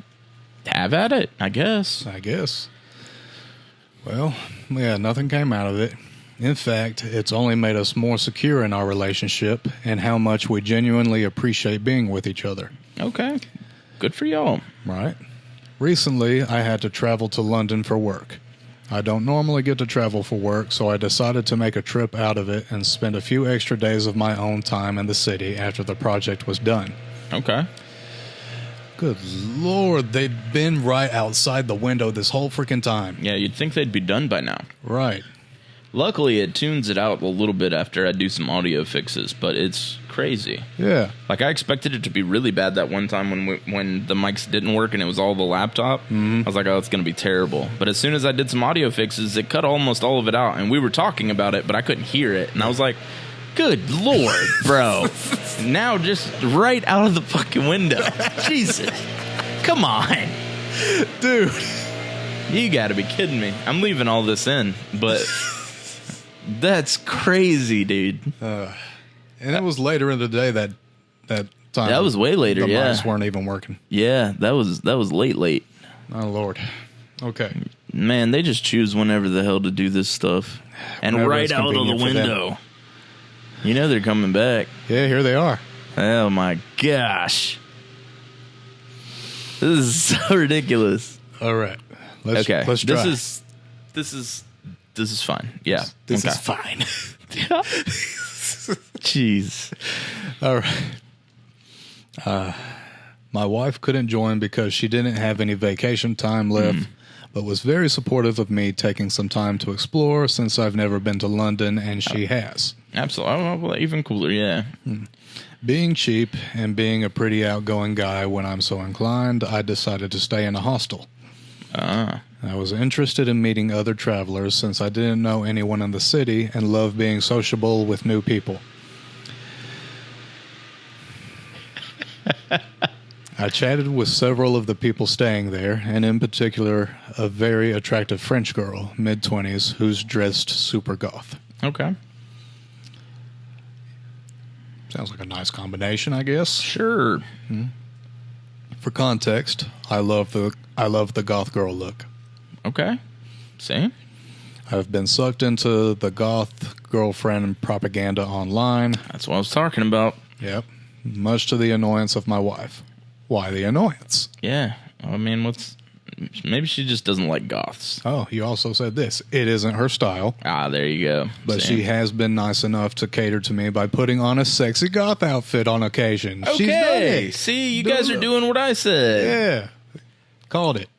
A: have at it, I guess.
B: Well, yeah, nothing came out of it. In fact, it's only made us more secure in our relationship and how much we genuinely appreciate being with each other.
A: Okay. Good for y'all.
B: Right. Recently, I had to travel to London for work. I don't normally get to travel for work, so I decided to make a trip out of it and spend a few extra days of my own time in the city after the project was done.
A: Okay.
B: Good Lord, they'd been right outside the window this whole freaking time.
A: Yeah, you'd think they'd be done by now.
B: Right.
A: Luckily, it tunes it out a little bit after I do some audio fixes, but it's crazy.
B: Yeah.
A: Like, I expected it to be really bad that one time when the mics didn't work and it was all the laptop. I was like, oh, it's going to be terrible. But as soon as I did some audio fixes, it cut almost all of it out. And we were talking about it, but I couldn't hear it. And I was like, good Lord, bro. Now just right out of the fucking window. Jesus. Come on.
B: Dude.
A: You got to be kidding me. I'm leaving all this in, but... That's crazy, dude.
B: And it was later in the day that time.
A: That was way later,
B: the
A: yeah.
B: mics weren't even working.
A: Yeah, that was late.
B: Oh, Lord. Okay.
A: Man, they just choose whenever the hell to do this stuff. And
B: Whenever
A: right
B: it's
A: out of the
B: convenient for them.
A: window. You know they're coming back.
B: Yeah, here they are.
A: Oh, my gosh. This is so ridiculous.
B: All right. Let's try.
A: This is fine. Yeah.
B: This is fine.
A: Jeez.
B: All right. My wife couldn't join because she didn't have any vacation time left, but was very supportive of me taking some time to explore since I've never been to London and she has.
A: Absolutely. Oh, well, even cooler, yeah.
B: Being cheap and being a pretty outgoing guy when I'm so inclined, I decided to stay in a hostel. I was interested in meeting other travelers since I didn't know anyone in the city and love being sociable with new people. I chatted with several of the people staying there, and in particular, a very attractive French girl, mid-20s, who's dressed super goth.
A: Okay.
B: Sounds like a nice combination, I guess.
A: Sure.
B: For context, I love the goth girl look.
A: Okay. See?
B: I've been sucked into the goth girlfriend propaganda online.
A: That's what I was talking about.
B: Yep. Much to the annoyance of my wife. Why the annoyance?
A: Yeah. I mean, maybe she just doesn't like goths.
B: Oh, you also said this. It isn't her style.
A: Ah, there you go.
B: But she has been nice enough to cater to me by putting on a sexy goth outfit on occasion.
A: Okay.
B: She's done it.
A: See, you guys are doing what I said.
B: Yeah. Called it.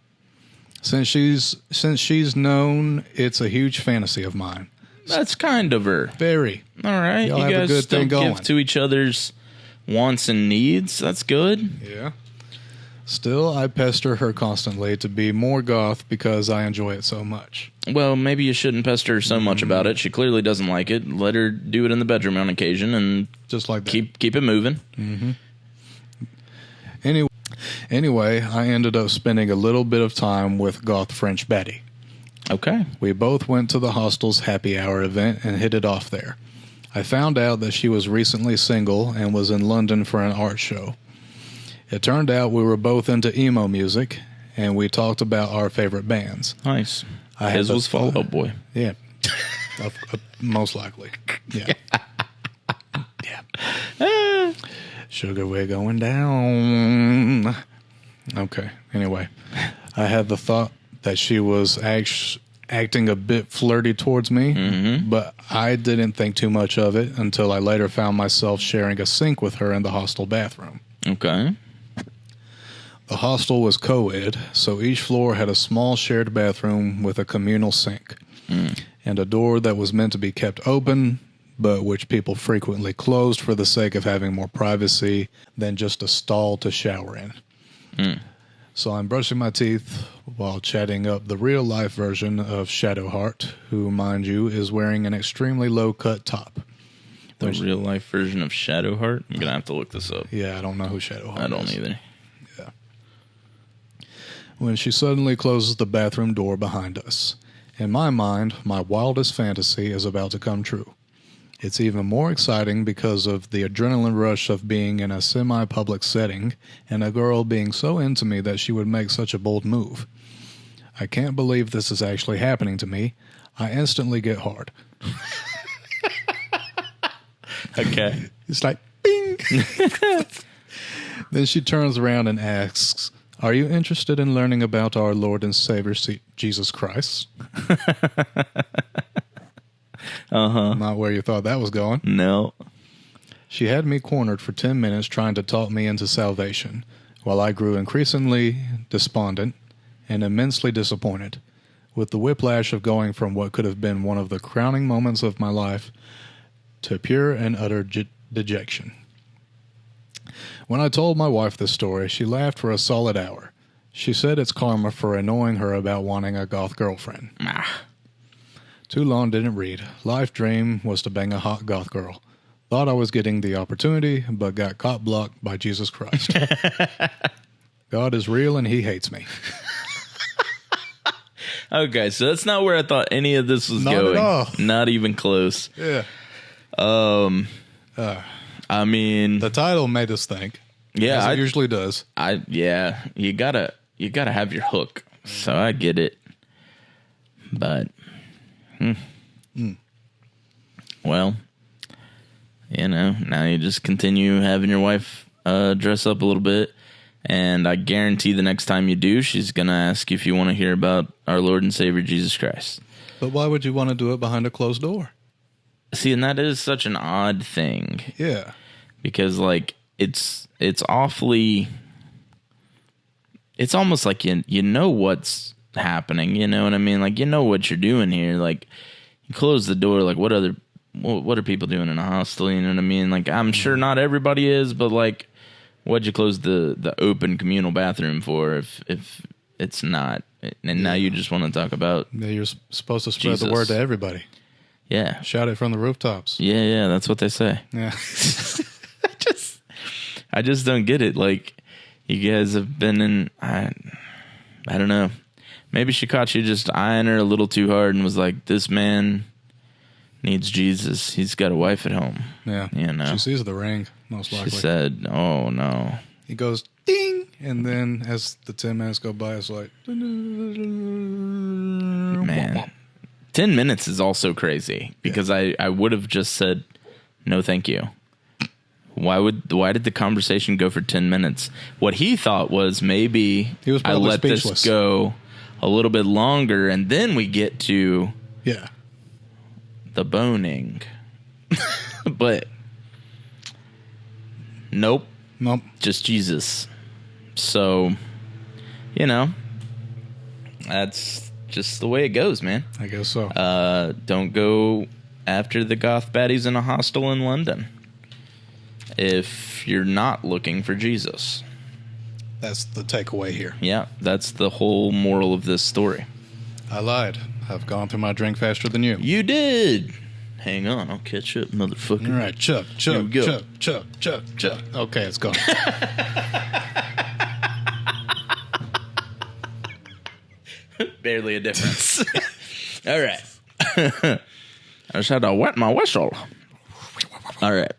B: Since she's known, it's a huge fantasy of mine.
A: That's kind of her.
B: Very.
A: All right.
B: Y'all
A: you
B: have a
A: guys
B: good
A: still
B: thing going.
A: give to each other's wants and needs. That's good.
B: Yeah. Still, I pester her constantly to be more goth because I enjoy it so much.
A: Well, maybe you shouldn't pester her so much about it. She clearly doesn't like it. Let her do it in the bedroom on occasion and
B: just like that.
A: Keep it moving.
B: Mm-hmm. Anyway, I ended up spending a little bit of time with goth French Betty.
A: Okay.
B: We both went to the hostel's happy hour event and hit it off there. I found out that she was recently single and was in London for an art show. It turned out we were both into emo music, and we talked about our favorite bands.
A: Nice. His was Fall Out Boy.
B: Yeah. Most likely. Yeah. Yeah. Sugar, we're going down. Okay. Anyway, I had the thought that she was acting a bit flirty towards me, but I didn't think too much of it until I later found myself sharing a sink with her in the hostel bathroom.
A: Okay.
B: The hostel was co-ed, so each floor had a small shared bathroom with a communal sink. and a door that was meant to be kept open, but which people frequently closed for the sake of having more privacy than just a stall to shower in. So I'm brushing my teeth while chatting up the real-life version of Shadowheart, who, mind you, is wearing an extremely low-cut top.
A: The real-life version of Shadowheart? I'm going to have to look this up.
B: Yeah, I don't know who Shadowheart is.
A: I don't either.
B: Yeah. When she suddenly closes the bathroom door behind us. In my mind, my wildest fantasy is about to come true. It's even more exciting because of the adrenaline rush of being in a semi-public setting and a girl being so into me that she would make such a bold move. I can't believe this is actually happening to me. I instantly get hard.
A: Okay.
B: It's like, bing! Then she turns around and asks, "Are you interested in learning about our Lord and Savior, Jesus Christ?" Not where you thought that was going.
A: No.
B: She had me cornered for 10 minutes trying to talk me into salvation, while I grew increasingly despondent and immensely disappointed, with the whiplash of going from what could have been one of the crowning moments of my life to pure and utter dejection. When I told my wife this story, she laughed for a solid hour. She said it's karma for annoying her about wanting a goth girlfriend. Too long didn't read. Life dream was to bang a hot goth girl. Thought I was getting the opportunity, but got caught blocked by Jesus Christ. God is real and he hates me.
A: Okay, so that's not where I thought any of this was going.
B: Not at all.
A: Not even close.
B: Yeah.
A: I mean,
B: The title made us think.
A: yeah,
B: As it usually does.
A: you gotta have your hook. So I get it, but well, now you just continue having your wife dress up a little bit, and I guarantee the next time you do, she's gonna ask you if you want to hear about our Lord and Savior Jesus Christ.
B: But why would you want to do it behind a closed door?
A: See, and that is such an odd thing.
B: Yeah.
A: Because it's awfully, it's almost like you know what's happening, you know what I mean? Like, you know what you're doing here. Like, you close the door, like what are people doing in a hostel, you know what I mean? Like, I'm sure not everybody is, but like, what'd you close the open communal bathroom for if it's not? And now you just want to talk about
B: You're supposed to spread
A: Jesus.
B: the word to everybody.
A: Yeah.
B: Shout it from the rooftops.
A: Yeah, that's what they say.
B: Yeah.
A: I just don't get it. Like, you guys have been in, I don't know. Maybe she caught you just eyeing her a little too hard and was like, this man needs Jesus. He's got a wife at home.
B: Yeah.
A: You know.
B: She sees the ring, most likely.
A: She said, oh, no.
B: He goes, ding! And then as the 10 minutes go by, it's like...
A: Man. 10 minutes is also crazy because I would have just said, no, thank you. Why did the conversation go for 10 minutes? What he thought was maybe
B: he was
A: I let
B: speechless.
A: this go a little bit longer and then we get to the boning. But nope. Just Jesus. So, that's just the way it goes, man.
B: I guess so.
A: Don't go after the goth baddies in a hostel in London if you're not looking for Jesus.
B: That's the takeaway here.
A: Yeah, that's the whole moral of this story.
B: I lied. I've gone through my drink faster than you.
A: You did. Hang on, I'll catch up, motherfucker.
B: All right, chug. Okay, it's gone.
A: Barely a difference. All right. I just had to wet my whistle. All right.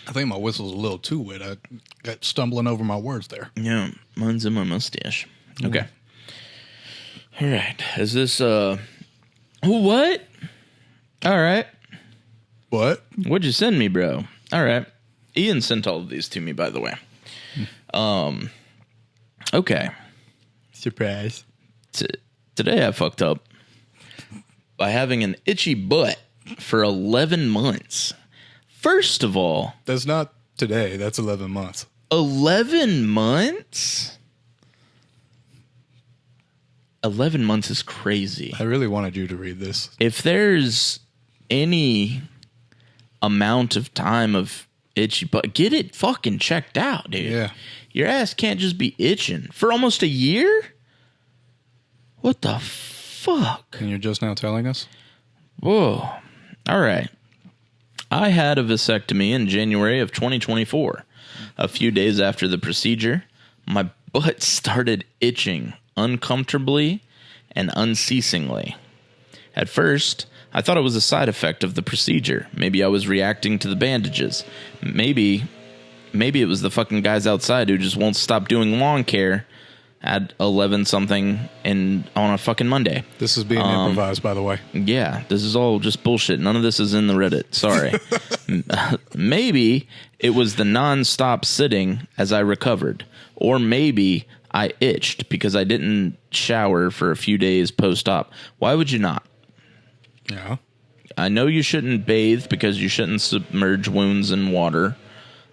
B: I think my whistle's a little too wet. I got stumbling over my words there.
A: Yeah, mine's in my mustache. Okay. All right. Is this, what? All right.
B: What?
A: What'd you send me, bro? All right. Ian sent all of these to me, by the way. Okay.
B: Surprise.
A: Today I fucked up by having an itchy butt for 11 months. First of all...
B: That's not today. That's 11 months.
A: 11 months? 11 months is crazy.
B: I really wanted you to read this.
A: If there's any amount of time of itchy butt, get it fucking checked out, dude.
B: Yeah.
A: Your ass can't just be itching for almost a year. What the fuck?
B: And you're just now telling us?
A: Whoa. All right. I had a vasectomy in January of 2024. A few days after the procedure, my butt started itching uncomfortably and unceasingly. At first, I thought it was a side effect of the procedure. Maybe I was reacting to the bandages. Maybe it was the fucking guys outside who just won't stop doing lawn care at 11 something on a fucking Monday.
B: This is being improvised, by the way.
A: Yeah, this is all just bullshit. None of this is in the Reddit. Sorry. Maybe it was the non-stop sitting as I recovered. Or maybe I itched because I didn't shower for a few days post-op. Why would you not?
B: Yeah.
A: I know you shouldn't bathe because you shouldn't submerge wounds in water,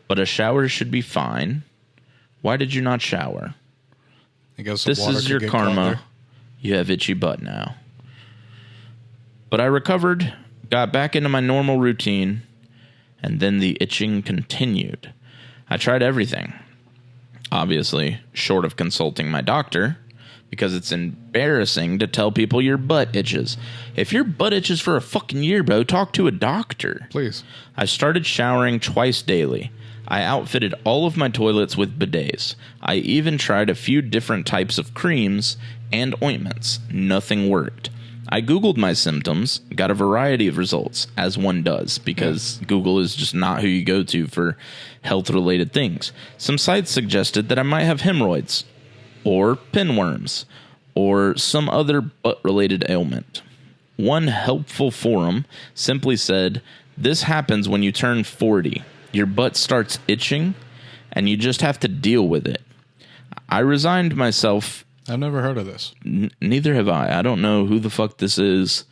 A: but a shower should be fine. Why did you not shower?
B: I guess
A: this is your karma. You have itchy butt now. But I recovered, got back into my normal routine, and then the itching continued. I tried everything. Obviously, short of consulting my doctor, because it's embarrassing to tell people your butt itches. If your butt itches for a fucking year, bro, talk to a doctor.
B: Please.
A: I started showering twice daily. I outfitted all of my toilets with bidets. I even tried a few different types of creams and ointments. Nothing worked. I Googled my symptoms, got a variety of results, as one does, because Google is just not who you go to for health-related things. Some sites suggested that I might have hemorrhoids, or pinworms, or some other butt-related ailment. One helpful forum simply said, "This happens when you turn 40. Your butt starts itching, and you just have to deal with it." I resigned myself.
B: I've never heard of this.
A: Neither have I. I don't know who the fuck this is,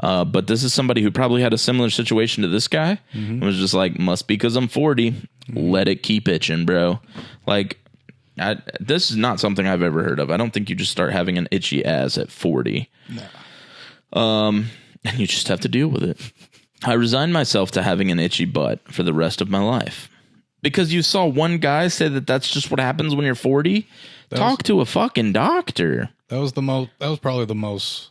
A: but this is somebody who probably had a similar situation to this guy. It was just like, must be because I'm 40. Let it keep itching, bro. Like, this is not something I've ever heard of. I don't think you just start having an itchy ass at 40. No. And you just have to deal with it. I resigned myself to having an itchy butt for the rest of my life. Because you saw one guy say that that's just what happens when you're 40? Talk to a fucking doctor.
B: That was probably the most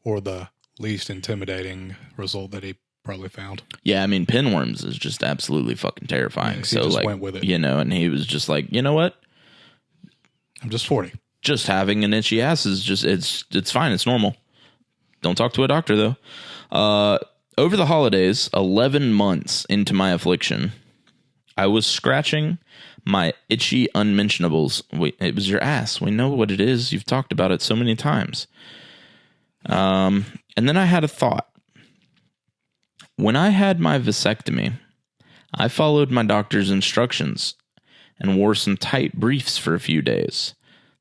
B: or the least intimidating result that he probably found.
A: Yeah, I mean, pinworms is just absolutely fucking terrifying.
B: Yeah, so just went with it.
A: You know, and he was just like, you know what?
B: I'm just 40.
A: Just having an itchy ass is just, it's fine. It's normal. Don't talk to a doctor, though. Over the holidays, 11 months into my affliction, I was scratching my itchy unmentionables. Wait, it was your ass. We know what it is. You've talked about it so many times. And then I had a thought. When I had my vasectomy, I followed my doctor's instructions and wore some tight briefs for a few days.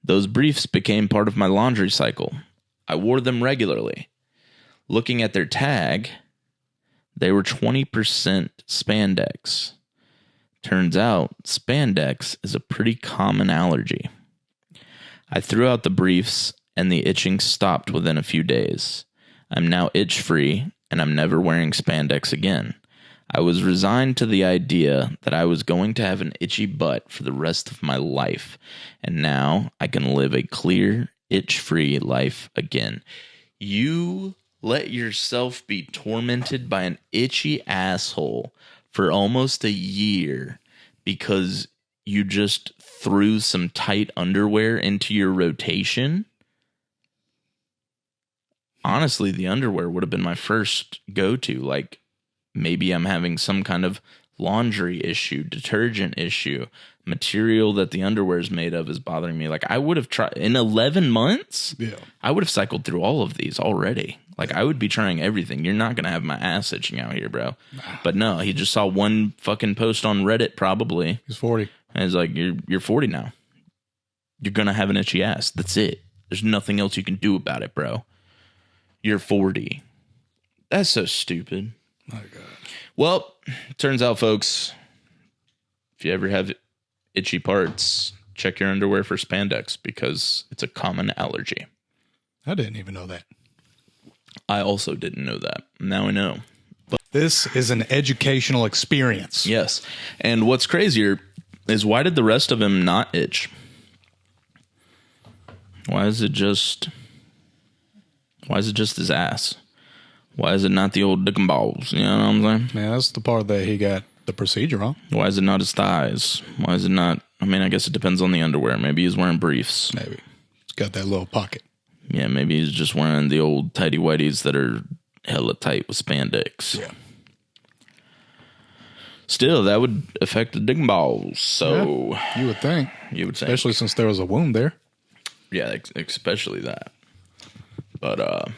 A: Those briefs became part of my laundry cycle. I wore them regularly. Looking at their tag, they were 20% spandex. Turns out, spandex is a pretty common allergy. I threw out the briefs, and the itching stopped within a few days. I'm now itch-free, and I'm never wearing spandex again. I was resigned to the idea that I was going to have an itchy butt for the rest of my life, and now I can live a clear, itch-free life again. You let yourself be tormented by an itchy asshole for almost a year because you just threw some tight underwear into your rotation? Honestly, the underwear would have been my first go-to. Like, maybe I'm having some kind of laundry issue, detergent issue, material that the underwear is made of is bothering me. Like, I would have tried in 11 months. Yeah, I would have cycled through all of these already. Like, I would be trying everything. You're not going to have my ass itching out here, bro. But no, he just saw one fucking post on Reddit, probably.
B: He's 40.
A: And he's like, you're 40 now. You're going to have an itchy ass. That's it. There's nothing else you can do about it, bro. You're 40. That's so stupid.
B: My God.
A: Well, turns out, folks, if you ever have itchy parts, check your underwear for spandex because it's a common allergy.
B: I didn't even know that.
A: I also didn't know that. Now I know.
B: But this is an educational experience.
A: Yes. And what's crazier is why did the rest of him not itch? Why is it just his ass? Why is it not the old dick and balls? You know what I'm saying?
B: Man, that's the part that he got the procedure on.
A: Why is it not his thighs? Why is it not? I mean, I guess it depends on the underwear. Maybe he's wearing briefs.
B: Maybe. It's got that little pocket.
A: Yeah, maybe he's just wearing the old tighty whities that are hella tight with spandex.
B: Yeah.
A: Still, that would affect the dick and balls. So
B: yeah, you would think. Especially since there was a wound there.
A: Yeah, especially that. But,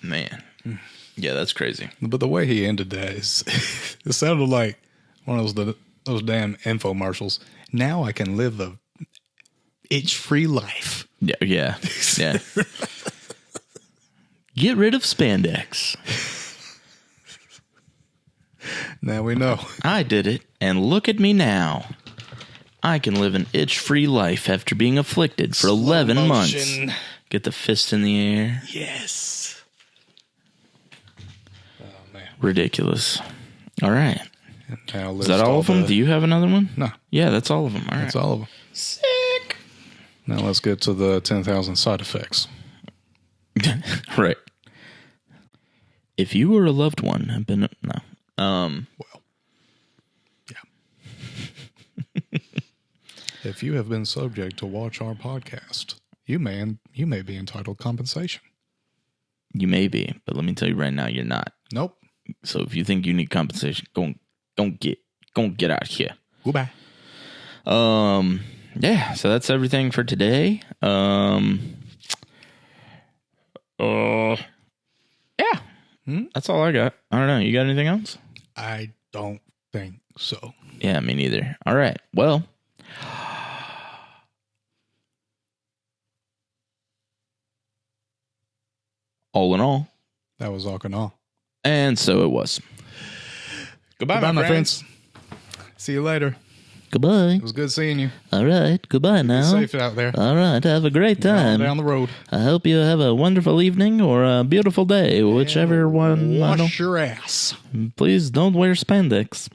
A: man. Yeah, that's crazy.
B: But the way he ended that is, it sounded like one of those damn infomercials. Now I can live a itch-free life.
A: Yeah. Get rid of spandex.
B: Now we know.
A: I did it, and look at me now. I can live an itch-free life after being afflicted for 11 months. Get the fist in the air.
B: Yes. Oh, man.
A: Ridiculous. All right.
B: Is
A: that all of them? Do you have another one?
B: No.
A: Yeah, that's all of them. All right.
B: That's all of them.
A: Sick.
B: Now let's get to the 10,000 side effects.
A: Right. If you or a loved one have been... No.
B: Well, yeah. If you have been subject to watch our podcast, you may be entitled compensation.
A: You may be, but let me tell you right now, you're not.
B: Nope.
A: So if you think you need compensation, go get out of here.
B: Goodbye.
A: Yeah, so that's everything for today. Yeah. That's all I got. I don't know. You got anything else?
B: I don't think so.
A: Yeah, me neither. All right. Well, all in all,
B: that was Awk Awe.
A: And so it was. Goodbye, my friends.
B: See you later.
A: Goodbye.
B: It was good seeing you.
A: All right. Goodbye now.
B: Be safe out there.
A: All right. Have a great time.
B: Down the road.
A: I hope you have a wonderful evening or a beautiful day, whichever one.
B: Wash your ass.
A: Please don't wear spandex.